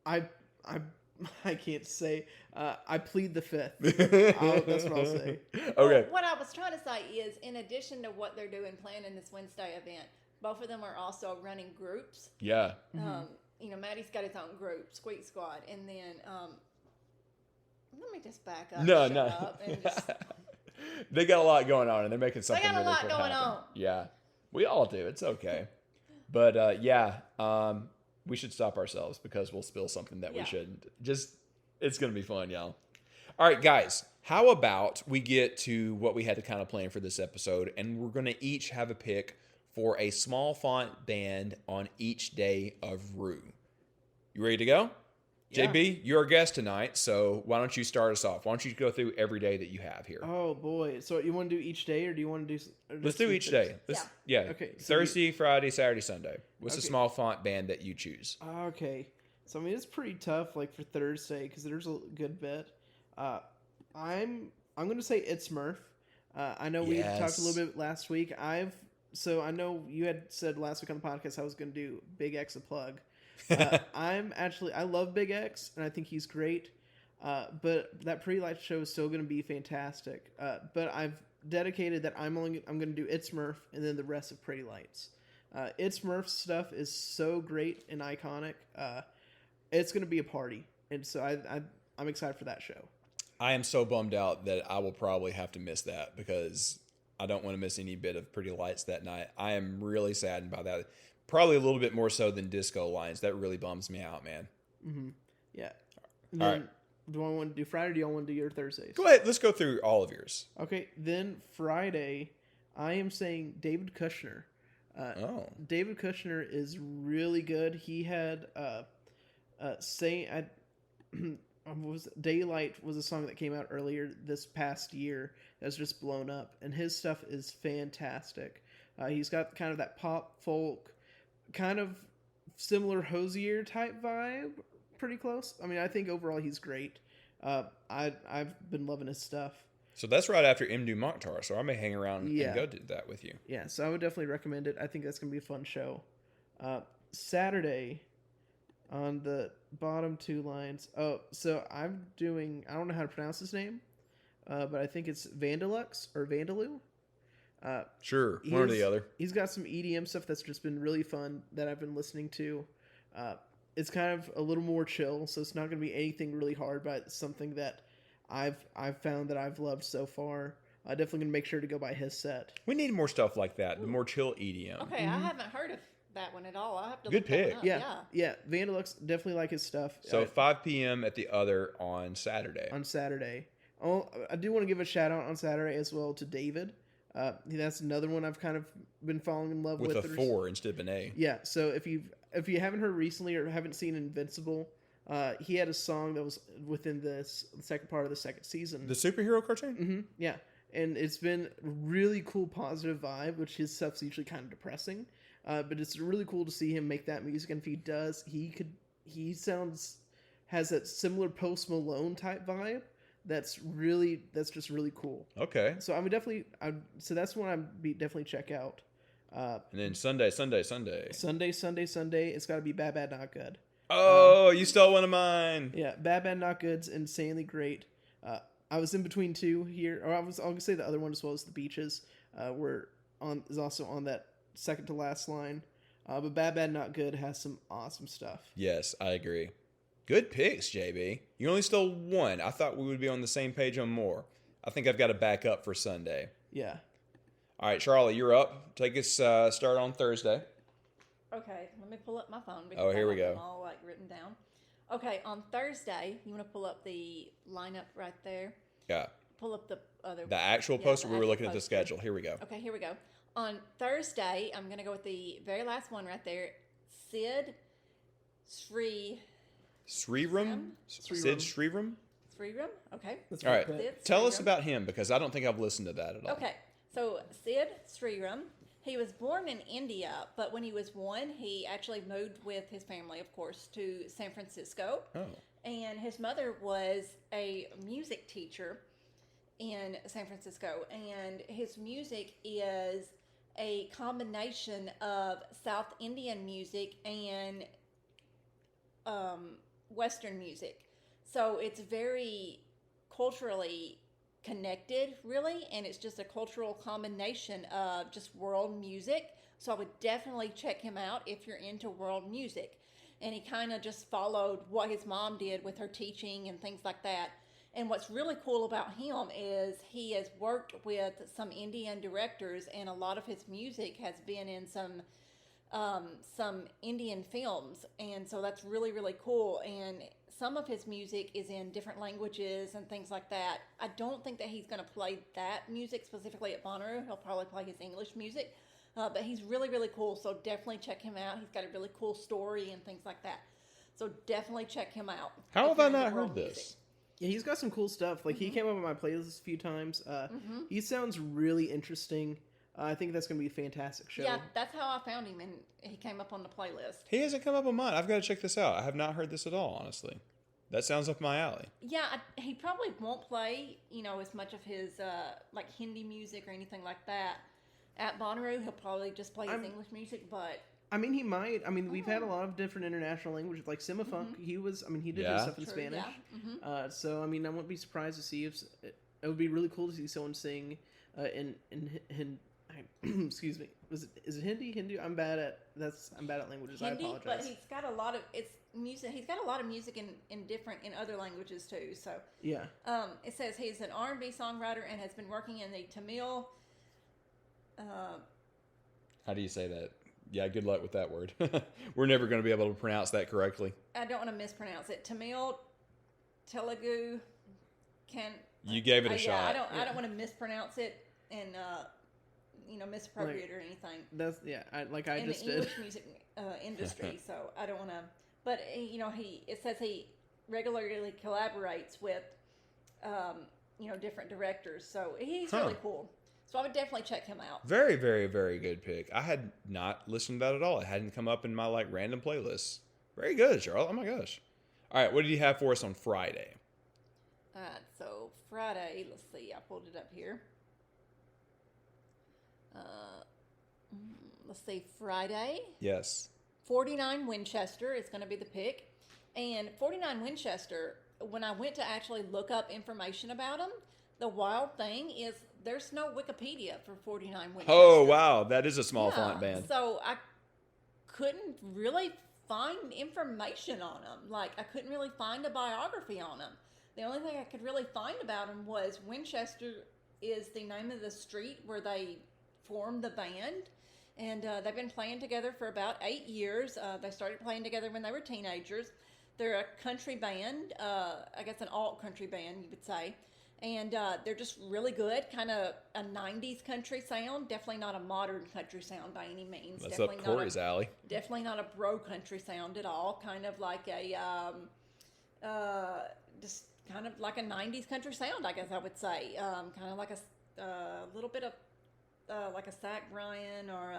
A: I can't say. I plead the fifth. That's what I'll say.
B: Okay.
C: Well, what I was trying to say is, in addition to what they're doing, planning this Wednesday event, both of them are also running groups.
B: Yeah.
C: Maddie's got his own group, Squeak Squad, and then let me just back up.
B: No.
C: Up and just,
B: they got a lot going on, and they're making something.
C: They got a
B: really
C: lot
B: cool
C: going
B: happen.
C: on.
B: Yeah, we all do. It's okay, but we should stop ourselves because we'll spill something that we shouldn't. It's going to be fun, y'all. All right, guys, how about we get to what we had to kind of plan for this episode, and we're going to each have a pick for a small font band on each day of Rue. You ready to go?
A: Yeah.
B: JB, you're our guest tonight, so why don't you start us off? Why don't you go through every day that you have here?
A: Oh boy! So you want to do each day, or do you want to do?
B: Let's do each day. Yeah.
A: Okay. So
B: Thursday, Friday, Saturday, Sunday. What's the small font band that you choose?
A: Okay. So I mean, it's pretty tough, like for Thursday, because there's a good bit. I'm going to say It's Murph. I know we talked a little bit last week. I know you had said last week on the podcast I was going to do Big X a plug. I love Big X, and I think he's great. But that Pretty Lights show is still going to be fantastic. But I've dedicated that I'm going to do It's Murph and then the rest of Pretty Lights. It's Murph's stuff is so great and iconic. It's going to be a party, and so I'm excited for that show.
B: I am so bummed out that I will probably have to miss that because I don't want to miss any bit of Pretty Lights that night. I am really saddened by that. Probably a little bit more so than Disco Lines. That really bums me out, man.
A: Mm-hmm. Yeah.
B: All right.
A: Do I want to do Friday, or do you all want to do your Thursdays?
B: Go ahead. Let's go through all of yours.
A: Okay. Then Friday, I am saying David Kushner. David Kushner is really good. He had Daylight was a song that came out earlier this past year that's just blown up, and his stuff is fantastic. He's got kind of that pop folk, kind of similar Hosier type vibe, pretty close. I mean, I think overall he's great. I've been loving his stuff.
B: So that's right after Imdu Mokhtar, so I may hang around and go do that with you.
A: Yeah, so I would definitely recommend it. I think that's going to be a fun show. Saturday, on the bottom two lines. Oh, so I'm doing, I don't know how to pronounce his name, but I think it's Vandalux or Vandaloo.
B: Sure, one or the other.
A: He's got some EDM stuff that's just been really fun that I've been listening to. It's kind of a little more chill, so it's not going to be anything really hard, but it's something that I've found that I've loved so far. I'm definitely going to make sure to go by his set.
B: We need more stuff like that, the more chill EDM.
C: Okay, I haven't heard of that one at all. I have to
B: Good
C: look that
B: pick.
C: one up.
A: Yeah. Vandalux, definitely like his stuff.
B: So 5 p.m. at the other on Saturday.
A: Oh, I do want to give a shout out on Saturday as well to David. That's another one I've kind of been falling in love with.
B: With a 4 instead of an A.
A: Yeah, so if you haven't heard recently or haven't seen Invincible, he had a song that was within the second part of the second season.
B: The superhero cartoon?
A: Mm-hmm, yeah, and it's been a really cool, positive vibe, which his stuff's usually kind of depressing. But it's really cool to see him make that music, and if he does, he has that similar Post Malone type vibe that's just really cool.
B: Okay.
A: So I would definitely, so that's one I'd be definitely check out.
B: And then Sunday.
A: Sunday. It's got to be Bad Bad Not Good.
B: Oh, you stole one of mine.
A: Yeah, Bad Bad Not Good's insanely great. I was in between two here, or I'll say the other one as well as the Beaches. Is also on that second to last line. But Bad Bad Not Good has some awesome stuff.
B: Yes, I agree. Good picks, JB. You only stole one. I thought we would be on the same page on more. I think I've got to back up for Sunday.
A: Yeah.
B: All right, Charlotte, you're up. Take us start on Thursday.
C: Okay, let me pull up my phone.
B: Oh, here we
C: I have
B: go.
C: them all written down. Okay, on Thursday, you want to pull up the lineup right there.
B: Yeah.
C: Pull up the other.
B: The actual poster. We were looking at the
C: poster.
B: schedule. Here we go.
C: Okay, here we go. On Thursday, I'm going to go with the very last one right there. Sid Sriram. Sid
B: Sriram?
C: Sriram? Okay.
A: That's
B: All right.
C: Sid
B: Tell us
C: Sriram.
B: about him because I don't think I've listened to that at all.
C: Okay, so Sid Sriram, he was born in India, but when he was 1, he actually moved with his family, of course, to San Francisco.
B: Oh.
C: And his mother was a music teacher in San Francisco, and his music is a combination of South Indian music and Western music. So it's very culturally connected, really, and it's just a cultural combination of just world music. So I would definitely check him out if you're into world music. And he kind of just followed what his mom did with her teaching and things like that. And what's really cool about him is he has worked with some Indian directors, and a lot of his music has been in some Indian films, and so that's really, really cool. And some of his music is in different languages and things like that. I don't think that he's going to play that music specifically at Bonnaroo. He'll probably play his English music, but he's really, really cool, so definitely check him out. He's got a really cool story and things like that, so definitely check him out.
B: How have I
C: you're into
B: not
C: world
B: heard this?
C: music.
A: Yeah, he's got some cool stuff. Like, he came up on my playlist a few times. He sounds really interesting. I think that's going to be a fantastic show.
C: Yeah, that's how I found him, and he came up on the playlist.
B: He hasn't come up on mine. I've got to check this out. I have not heard this at all, honestly. That sounds up my alley.
C: Yeah, he probably won't play, as much of his like Hindi music or anything like that at Bonnaroo. He'll probably just play his English music, but
A: I mean, he might. I mean, we've had a lot of different international languages, like Simafunk. He did his stuff in
C: True,
A: Spanish.
C: yeah.
A: So, I mean, I wouldn't be surprised to see if it would be really cool to see someone sing in excuse me. Is it Hindi? Hindu? I'm bad at languages.
C: Hindi,
A: I apologize.
C: but he's got a lot of music. He's got a lot of music in other languages too. So
A: yeah.
C: it says he's an R&B songwriter and has been working in the Tamil.
B: How do you say that? Yeah, good luck with that word. We're never going to be able to pronounce that correctly.
C: I don't want to mispronounce it. Tamil, Telugu.
B: You gave it a shot.
C: I don't want to mispronounce it and misappropriate or anything.
A: That's I
C: in
A: just
C: the
A: did.
C: English music industry, so I don't want to. But it says he regularly collaborates with different directors, so he's really cool. So I would definitely check him out.
B: Very, very, very good pick. I had not listened to that at all. It hadn't come up in my random playlists. Very good, Charlotte. Oh my gosh. All right, what did you have for us on Friday?
C: All right, so Friday, let's see. I pulled it up here. Let's see, Friday.
B: Yes.
C: 49 Winchester is going to be the pick. And 49 Winchester, when I went to actually look up information about them, the wild thing is there's no Wikipedia for 49 Winchester.
B: Oh, wow. That is a small font band.
C: So I couldn't really find information on them. I couldn't really find a biography on them. The only thing I could really find about them was Winchester is the name of the street where they formed the band. And they've been playing together for about 8 years. They started playing together when they were teenagers. They're a country band, I guess an alt country band, you would say. And they're just really good, kind of a 90s country sound. Definitely not a modern country sound by any means.
B: That's
C: definitely
B: up Corey's alley.
C: Definitely not a bro country sound at all. Kind of like a, just kind of like a 90s country sound, I guess I would say. Kind of like a little bit of like a Zach Bryan or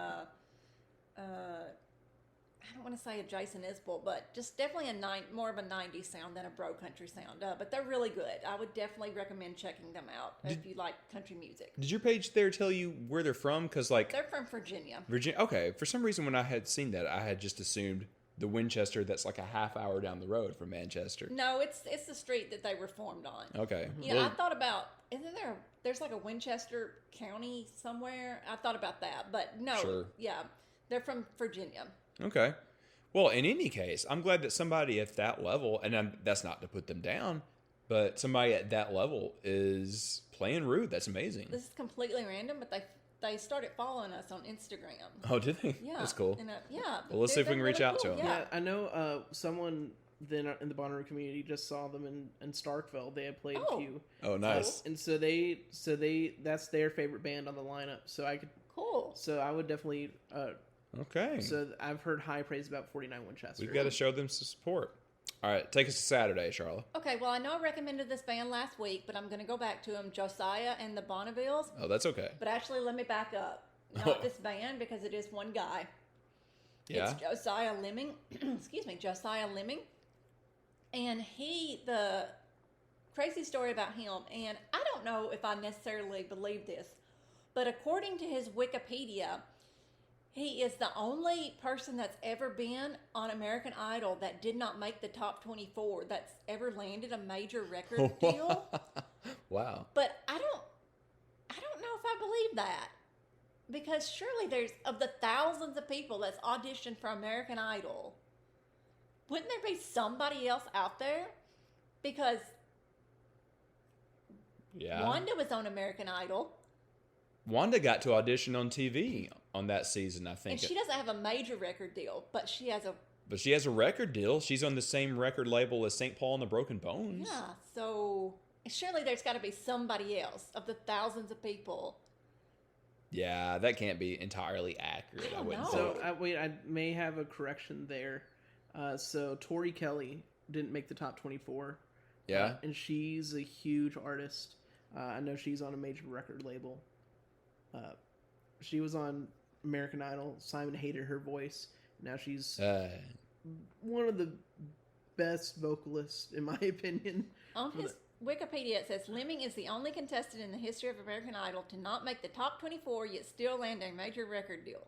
C: I don't want to say a Jason Isbell, but just definitely more of a 90s sound than a bro country sound. But they're really good. I would definitely recommend checking them out if you like country music.
B: Did your page there tell you where they're from? Because like
C: they're from Virginia.
B: Virginia. Okay, for some reason when I had seen that, I had just assumed the Winchester that's like a half hour down the road from Manchester.
C: No, it's the street that they were formed on.
B: Okay.
C: You know, I thought about, there's like a Winchester County somewhere? I thought about that, but no.
B: Sure.
C: Yeah, they're from Virginia.
B: Okay. Well, in any case, I'm glad that somebody at that level, and that's not to put them down, but somebody at that level is playing rude. That's amazing.
C: This is completely random, but they started following us on Instagram.
B: Oh, did they?
C: Yeah.
B: That's cool.
C: And,
B: Well, let's see if we can reach out to them.
A: Yeah, I know someone then in the Bonnaroo community just saw them in Starkville. They had played a few.
B: Oh, nice.
A: And so they that's their favorite band on the lineup. So I could.
C: Cool.
A: So I would definitely.
B: Okay.
A: So I've heard high praise about 49 Winchester.
B: We've got to show them some support. All right, take us to Saturday, Charlotte.
C: Okay, well, I know I recommended this band last week, but I'm going to go back to them, Josiah and the Bonnevilles.
B: Oh, that's okay.
C: But actually, let me back up. Not this band, because it is one guy.
B: Yeah.
C: It's Josiah Lemming. Excuse me, Josiah Lemming. And the crazy story about him, and I don't know if I necessarily believe this, but according to his Wikipedia, he is the only person that's ever been on American Idol that did not make the top 24 that's ever landed a major record deal.
B: Wow.
C: But I don't know if I believe that. Because surely there's, of the thousands of people that's auditioned for American Idol, wouldn't there be somebody else out there? Because Wanda was on American Idol.
B: Wanda got to audition on TV on that season, I think.
C: And she doesn't have a major record deal, but she has a...
B: But she has a record deal. She's on the same record label as St. Paul and the Broken Bones.
C: Yeah, so surely there's got to be somebody else of the thousands of people.
B: Yeah, that can't be entirely accurate.
C: I wouldn't
A: So
C: say.
A: I may have a correction there. So Tori Kelly didn't make the top 24.
B: Yeah.
A: And she's a huge artist. I know she's on a major record label. She was on American Idol. Simon hated her voice. Now she's one of the best vocalists, in my opinion.
C: On his Wikipedia, it says, Lemming is the only contestant in the history of American Idol to not make the top 24, yet still land a major record deal.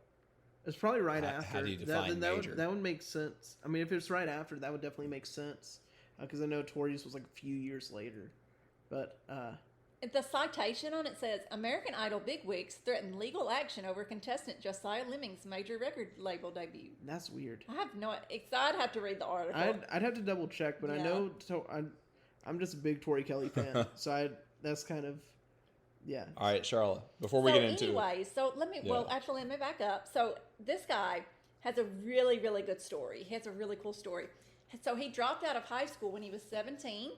A: It's probably right after.
B: How do you define major?
A: That would make sense. I mean, if it's right after, that would definitely make sense. Because I know Tori's was like a few years later. But
C: the citation on it says, American Idol bigwigs threaten legal action over contestant Josiah Lemming's major record label debut.
A: that's weird.
C: I have no... I'd have to read the article.
A: I'd have to double check, but I know I'm just a big Tori Kelly fan, so that's kind of
B: All right, Charlotte. Before we get into
C: anyway, so let me let me back up. So this guy has a really, really good story. He has a really cool story. So he dropped out of high school when he was 17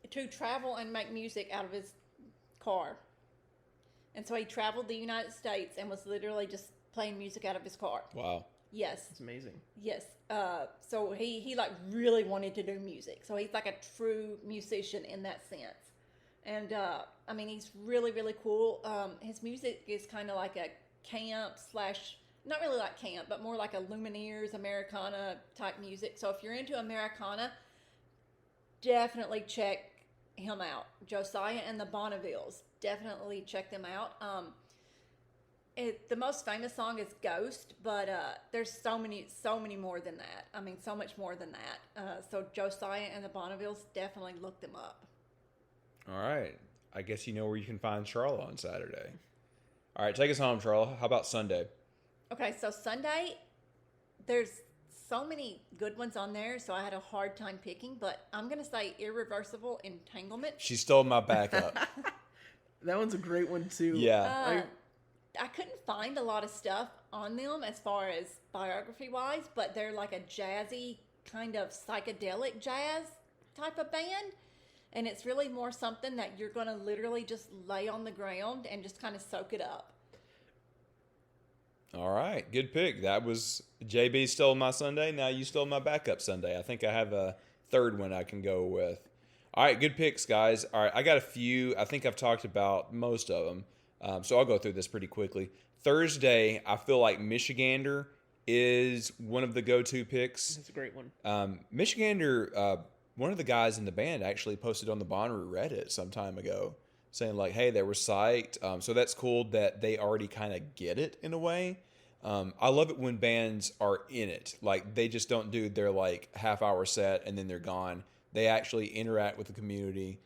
C: to travel and make music out of his car. And so he traveled the United States and was literally just playing music out of his car.
B: Wow.
C: Yes.
A: it's amazing.
C: Yes. So he like really wanted to do music. So he's like a true musician in that sense. And I mean, he's really, really cool. His music is kind of like a camp / not really like camp, but more like a Lumineers Americana type music. So if you're into Americana, definitely check him out. Josiah and the Bonnevilles. Definitely check them out. The most famous song is Ghost, but there's so many more than that. I mean, so much more than that. So Josiah and the Bonnevilles, definitely look them up.
B: All right. I guess you know where you can find Charlotte on Saturday. All right, take us home, Charlotte. How about Sunday?
C: Okay, so Sunday, there's so many good ones on there, so I had a hard time picking, but I'm going to say Irreversible Entanglement.
B: She stole my backup.
A: That one's a great one too.
B: Yeah.
C: I couldn't find a lot of stuff on them as far as biography-wise, but they're like a jazzy, kind of psychedelic jazz type of band. And it's really more something that you're going to literally just lay on the ground and just kind of soak it up.
B: All right. Good pick. That was JB stole my Sunday. Now you stole my backup Sunday. I think I have a third one I can go with. All right. Good picks, guys. All right. I got a few. I think I've talked about most of them. So I'll go through this pretty quickly. Thursday, I feel like Michigander is one of the go-to picks.
A: That's a great one.
B: Michigander, one of the guys in the band actually posted on the Bonnaroo Reddit some time ago saying like, hey, they were psyched. So that's cool that they already kind of get it in a way. I love it when bands are in it. Like they just don't do their like half-hour set and then they're gone. They actually interact with the community,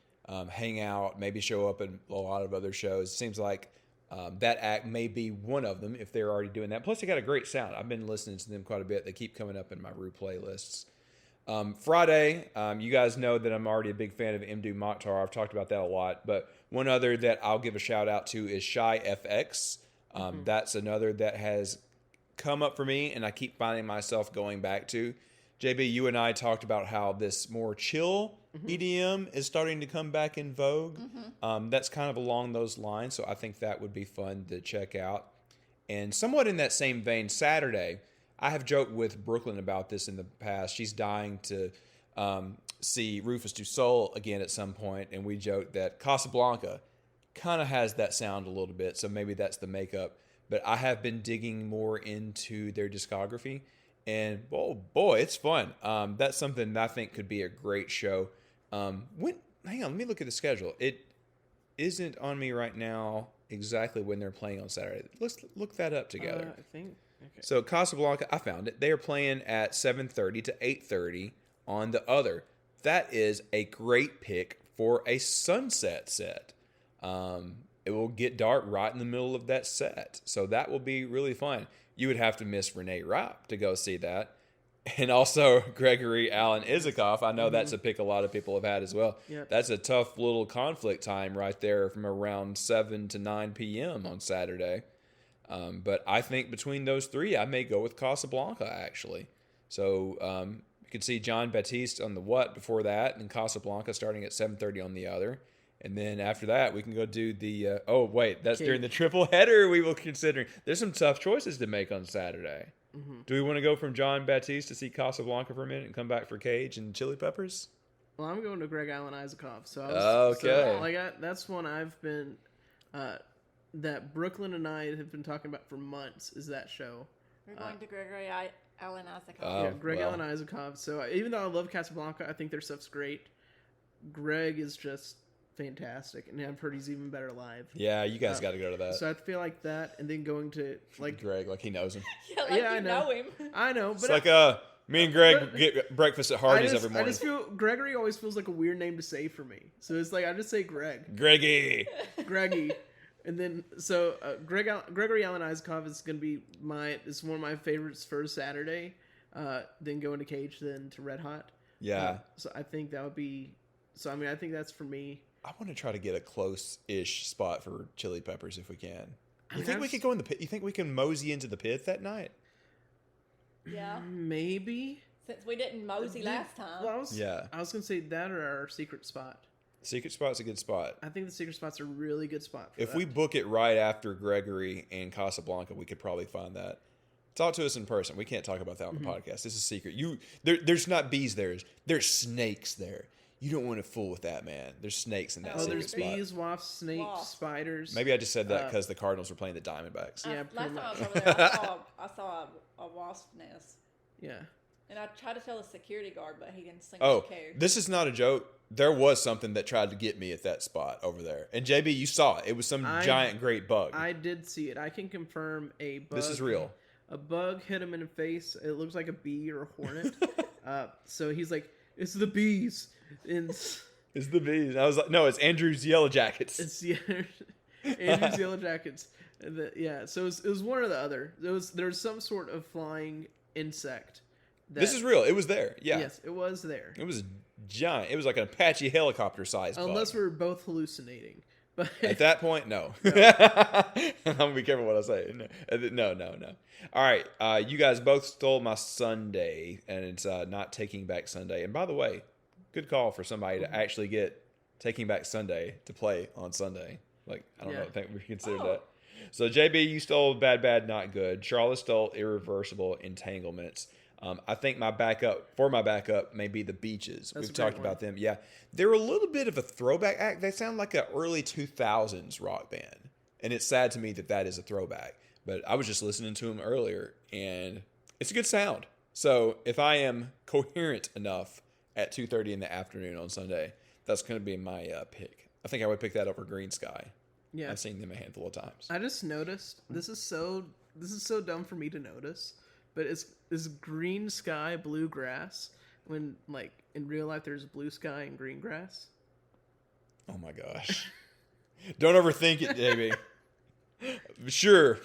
B: hang out, maybe show up in a lot of other shows. It seems like that act may be one of them if they're already doing that. Plus, they got a great sound. I've been listening to them quite a bit. They keep coming up in my Rue playlists. Friday, you guys know that I'm already a big fan of Mdu Mokhtar. I've talked about that a lot. But one other that I'll give a shout out to is Shy FX. That's another that has come up for me, and I keep finding myself going back to. JB, you and I talked about how this more chill EDM is starting to come back in vogue. That's kind of along those lines, so I think that would be fun to check out. And somewhat in that same vein, Saturday, I have joked with Brooklyn about this in the past. She's dying to see Rufus Du Sol again at some point, and we joked that Casablanca kind of has that sound a little bit, so maybe that's the makeup. But I have been digging more into their discography. And, oh, boy, it's fun. That's something that I think could be a great show. Hang on, let me look at the schedule. It isn't on me right now exactly when they're playing on Saturday. Let's look that up together.
A: I think. Okay.
B: So, Casablanca, I found it. They are playing at 7:30 to 8:30 on the other. That is a great pick for a sunset set. It will get dark right in the middle of that set. So that will be really fun. You would have to miss Renee Rapp to go see that. And also Gregory Alan Isikoff. I know that's a pick a lot of people have had as well.
A: Yep.
B: That's a tough little conflict time right there from around 7 to 9 p.m. on Saturday. But I think between those three, I may go with Casablanca, actually. So you could see John Baptiste on the what before that, and Casablanca starting at 7:30 on the other. And then after that, we can go do the... that's during the triple header we will consider. There's some tough choices to make on Saturday. Do we want to go from John Baptiste to see Casablanca for a minute and come back for Cage and Chili Peppers?
A: Well, I'm going to Greg Allen Isaacoff. So that's one I've been... that Brooklyn and I have been talking about for months is that show.
C: We're going to Gregory Allen Isaacoff.
A: Greg Allen Isaacoff. So even though I love Casablanca, I think their stuff's great. Greg is just... fantastic, and I've heard he's even better live.
B: Yeah, you guys got to go to that.
A: So I feel like that, and then going to like
B: Greg, like he knows him.
C: I know him.
A: I know, but
B: it's like me and Greg get breakfast at Hardee's every morning.
A: I just feel Gregory always feels like a weird name to say for me, so it's like I just say Greg,
B: Greggy,
A: and then so Gregory Allen Isaacoff is going to be it's one of my favorites for Saturday. Then going to Cage, then to Red Hot.
B: Yeah.
A: So I think that would be. So I mean, I think that's for me.
B: I want to try to get a close-ish spot for Chili Peppers if we can. You think we could go in the pit? You think we can mosey into the pit that night?
C: Yeah.
A: Maybe.
C: Since we didn't mosey last time.
A: Well, I was going to say that or our secret spot.
B: Secret spot's a good spot.
A: I think the secret spot's a really good spot for
B: If we book it right after Gregory and Casablanca, we could probably find that. Talk to us in person. We can't talk about that on the podcast. This is a secret. There's not bees there. There's snakes there. You don't want to fool with that, man. There's snakes in that secret spot.
A: There's bees, wasps, snakes, spiders.
B: Maybe I just said that because the Cardinals were playing the Diamondbacks.
A: Yeah,
C: last time I was over there, I saw a wasp nest.
A: Yeah.
C: And I tried to tell the security guard, but he didn't seem
B: to
C: care.
B: This is not a joke. There was something that tried to get me at that spot over there. And JB, you saw it. It was some giant great bug.
A: I did see it. I can confirm a bug.
B: This is real.
A: A bug hit him in the face. It looks like a bee or a hornet. So he's like, it's the bees.
B: It's the bees. I was like, no, it's Andrew's Yellow Jackets.
A: It's Andrew's Yellow Jackets. So it was one or the other. There was some sort of flying insect.
B: This is real. It was there. Yeah.
A: Yes, it was there.
B: It was giant. It was like an Apache helicopter sized bug.
A: Unless we were both hallucinating. But
B: at that point, no. I'm gonna be careful what I say. No. All right, you guys both stole my Sunday, and it's not Taking Back Sunday. And by the way, good call for somebody to actually get Taking Back Sunday to play on Sunday. Like, I don't know, I think we consider that. So, JB, you stole Bad Bad Not Good. Charlotte stole Irreversible Entanglements. I think my backup may be the Beaches. We've talked about them. Yeah. They're a little bit of a throwback act. They sound like an early 2000s rock band. And it's sad to me that is a throwback. But I was just listening to them earlier, and It's a good sound. So if I am coherent enough at 2:30 in the afternoon on Sunday, that's going to be my pick. I think I would pick that over Green Sky.
A: Yeah.
B: I've seen them a handful of times.
A: I just noticed this is so dumb for me to notice, but is green sky blue grass when like in real life there's blue sky and green grass?
B: Oh my gosh. Don't overthink it, JB. Sure.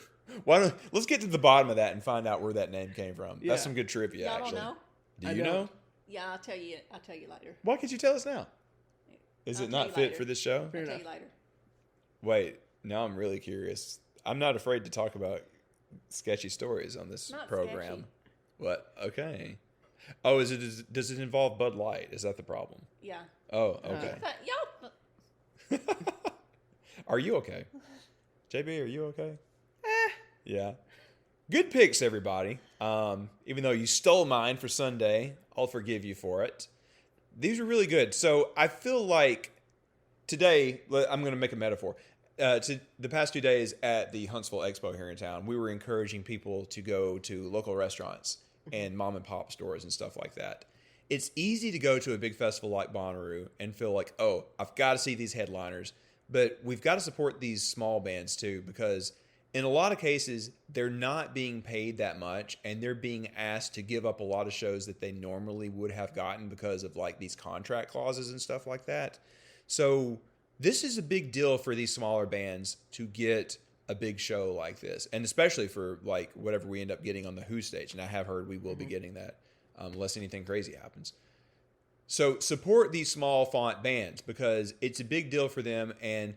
B: Let's get to the bottom of that and find out where that name came from.
A: Yeah.
B: That's some good trivia,
C: Y'all
B: actually.
C: don't know?
B: Do
A: I
B: you
A: don't.
B: know?
C: Yeah, I'll tell you later.
B: Why can't you tell us now? Is
C: I'll
B: it
C: tell
B: not
C: you
B: fit
C: later.
B: for this show?
A: Fair
C: I'll tell
A: enough.
C: you later.
B: Wait, now I'm really curious. I'm not afraid to talk about sketchy stories on this
C: Not
B: program.
C: sketchy.
B: What? Okay. Oh, does it involve Bud Light? Is that the problem?
C: Yeah.
B: Oh, okay.
C: Y'all,
B: Are you okay? JB, are you okay? Yeah. Good picks, everybody. Even though you stole mine for Sunday, I'll forgive you for it. These are really good. So I feel like today, I'm going to make a metaphor. To the past 2 days at the Huntsville Expo here in town, we were encouraging people to go to local restaurants and mom and pop stores and stuff like that. It's easy to go to a big festival like Bonnaroo and feel like, oh, I've got to see these headliners. But we've got to support these small bands too, because in a lot of cases, they're not being paid that much, and they're being asked to give up a lot of shows that they normally would have gotten because of like these contract clauses and stuff like that. So this is a big deal for these smaller bands to get a big show like this, and especially for like whatever we end up getting on the Who stage. And I have heard we will be getting that unless anything crazy happens. So support these small font bands because it's a big deal for them, and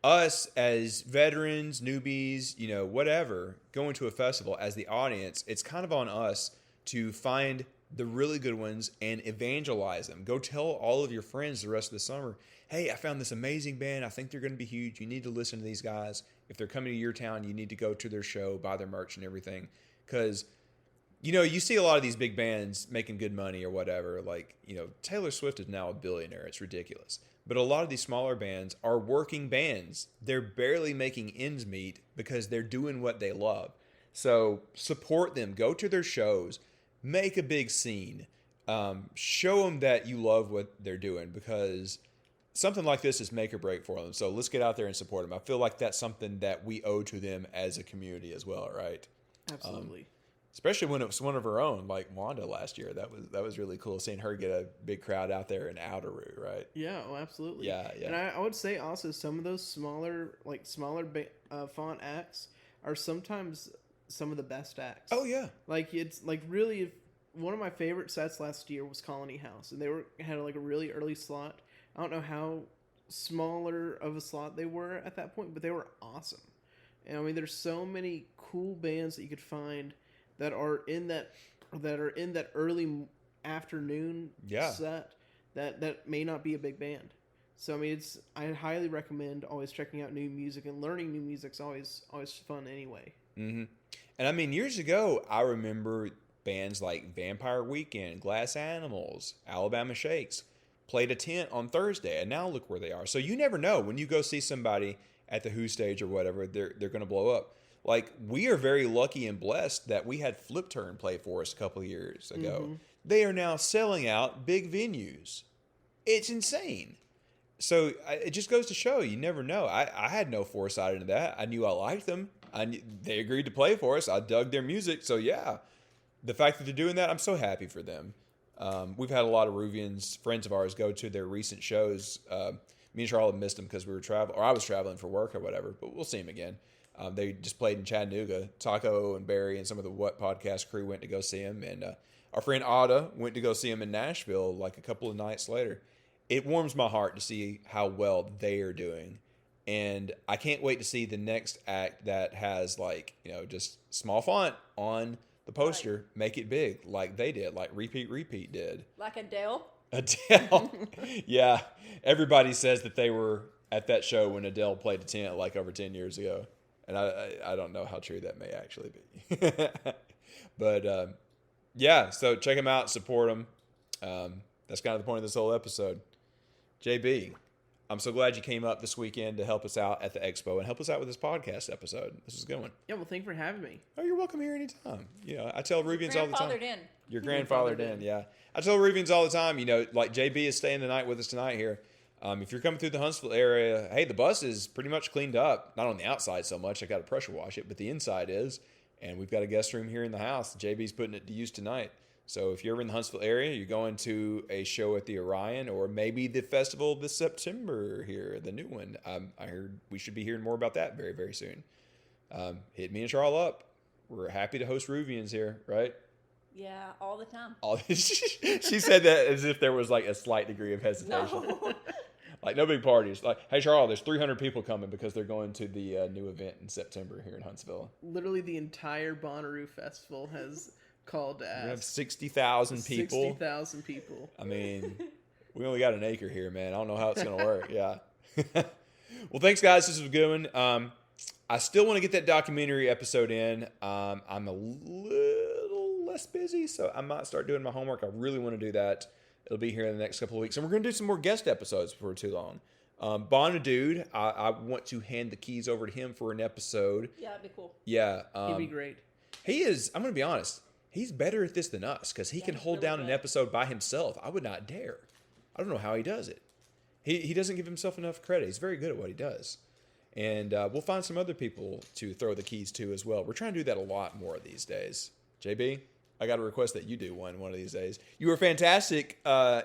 B: us as veterans, newbies, whatever, going to a festival as the audience, it's kind of on us to find the really good ones and evangelize them. Go tell all of your friends the rest of the summer, hey, I found this amazing band. I think they're going to be huge. You need to listen to these guys. If they're coming to your town, you need to go to their show, buy their merch and everything. Because, you see a lot of these big bands making good money or whatever. Like, Taylor Swift is now a billionaire. It's ridiculous. But a lot of these smaller bands are working bands. They're barely making ends meet because they're doing what they love. So support them. Go to their shows. Make a big scene. Show them that you love what they're doing because something like this is make or break for them. So let's get out there and support them. I feel like that's something that we owe to them as a community as well, right?
A: Absolutely.
B: Especially when it was one of her own, like Wanda last year. That was really cool seeing her get a big crowd out there in Outeroo, right?
A: Yeah, oh, absolutely.
B: Yeah.
A: And I would say also some of those smaller font acts are sometimes some of the best acts.
B: Oh yeah.
A: Like it's like really one of my favorite sets last year was Colony House, and they had like a really early slot. I don't know how smaller of a slot they were at that point, but they were awesome. And I mean, there's so many cool bands that you could find that are in that early afternoon set that may not be a big band. So I mean, I highly recommend always checking out new music, and learning new music's always fun anyway.
B: Mm-hmm. And I mean, years ago, I remember bands like Vampire Weekend, Glass Animals, Alabama Shakes played a tent on Thursday, and now look where they are. So you never know when you go see somebody at the Who stage or whatever, they're going to blow up. Like, we are very lucky and blessed that we had Flip Turn play for us a couple of years ago. Mm-hmm. They are now selling out big venues. It's insane. So it just goes to show you never know. I had no foresight into that. I knew I liked them. They agreed to play for us. I dug their music. So yeah, the fact that they're doing that, I'm so happy for them. We've had a lot of Ruvians, friends of ours, go to their recent shows. Me and Charlotte missed them because we were traveling, or I was traveling for work or whatever, but we'll see them again. They just played in Chattanooga. Taco and Barry and some of the What podcast crew went to go see him. And our friend Ada went to go see him in Nashville like a couple of nights later. It warms my heart to see how well they are doing. And I can't wait to see the next act that has just small font on the poster, right. Make it big like they did, like Repeat did.
C: Like Adele?
B: Adele. Yeah. Everybody says that they were at that show when Adele played a tent like over 10 years ago. And I don't know how true that may actually be. But, yeah, so check them out, support them. That's kind of the point of this whole episode. JB, I'm so glad you came up this weekend to help us out at the expo and help us out with this podcast episode. This is a good one.
A: Yeah, well, thank you for having me.
B: Oh, you're welcome here anytime. You know, I tell Ruvians all the time.
C: Grandfathered in.
B: You're grandfathered in, yeah. I tell Ruvians all the time, you know, like JB is staying the night with us tonight here. If you're coming through the Huntsville area, hey, the bus is pretty much cleaned up. Not on the outside so much. I got to pressure wash it, but the inside is. And we've got a guest room here in the house. JB's putting it to use tonight. So if you're ever in the Huntsville area, you're going to a show at the Orion or maybe the festival this September here, the new one. I heard we should be hearing more about that very, very soon. Hit me and Charles up. We're happy to host Ruvians here, right?
C: Yeah, all the time.
B: She said that as if there was like a slight degree of hesitation.
C: No.
B: Like no big parties. Like, hey Charles, there's 300 people coming because they're going to the new event in September here in Huntsville.
A: Literally the entire Bonnaroo Festival has called to ask.
B: We have 60,000 people.
A: 60,000 people.
B: I mean, we only got an acre here, man. I don't know how it's going to work. Yeah. Well, thanks, guys. This was a good one. I still want to get that documentary episode in. I'm a little less busy, so I might start doing my homework. I really want to do that. It'll be here in the next couple of weeks. And we're going to do some more guest episodes before too long. Bonadude, I want to hand the keys over to him for an episode.
C: Yeah, that'd be cool.
B: Yeah.
A: He'd be great.
B: He is, I'm going to be honest, he's better at this than us because he can hold
C: really
B: down an
C: good.
B: episode by himself. I would not dare. I don't know how he does it. He doesn't give himself enough credit. He's very good at what he does. And we'll find some other people to throw the keys to as well. We're trying to do that a lot more these days. JB, I got a request that you do one of these days. You were fantastic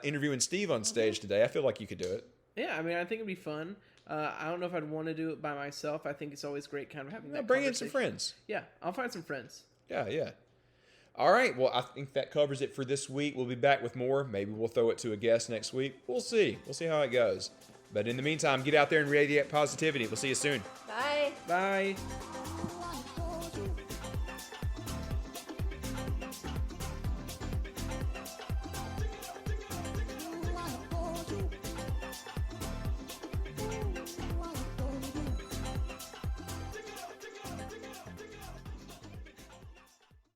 B: interviewing Steve on stage today. I feel like you could do it.
A: Yeah, I mean, I think it'd be fun. I don't know if I'd want to do it by myself. I think it's always great kind of having that
B: Bring in some
A: conversation.
B: friends.
A: Yeah, I'll find some friends.
B: Yeah. All right. Well, I think that covers it for this week. We'll be back with more. Maybe we'll throw it to a guest next week. We'll see. We'll see how it goes. But in the meantime, get out there and radiate positivity. We'll see you soon.
C: Bye.
A: Bye.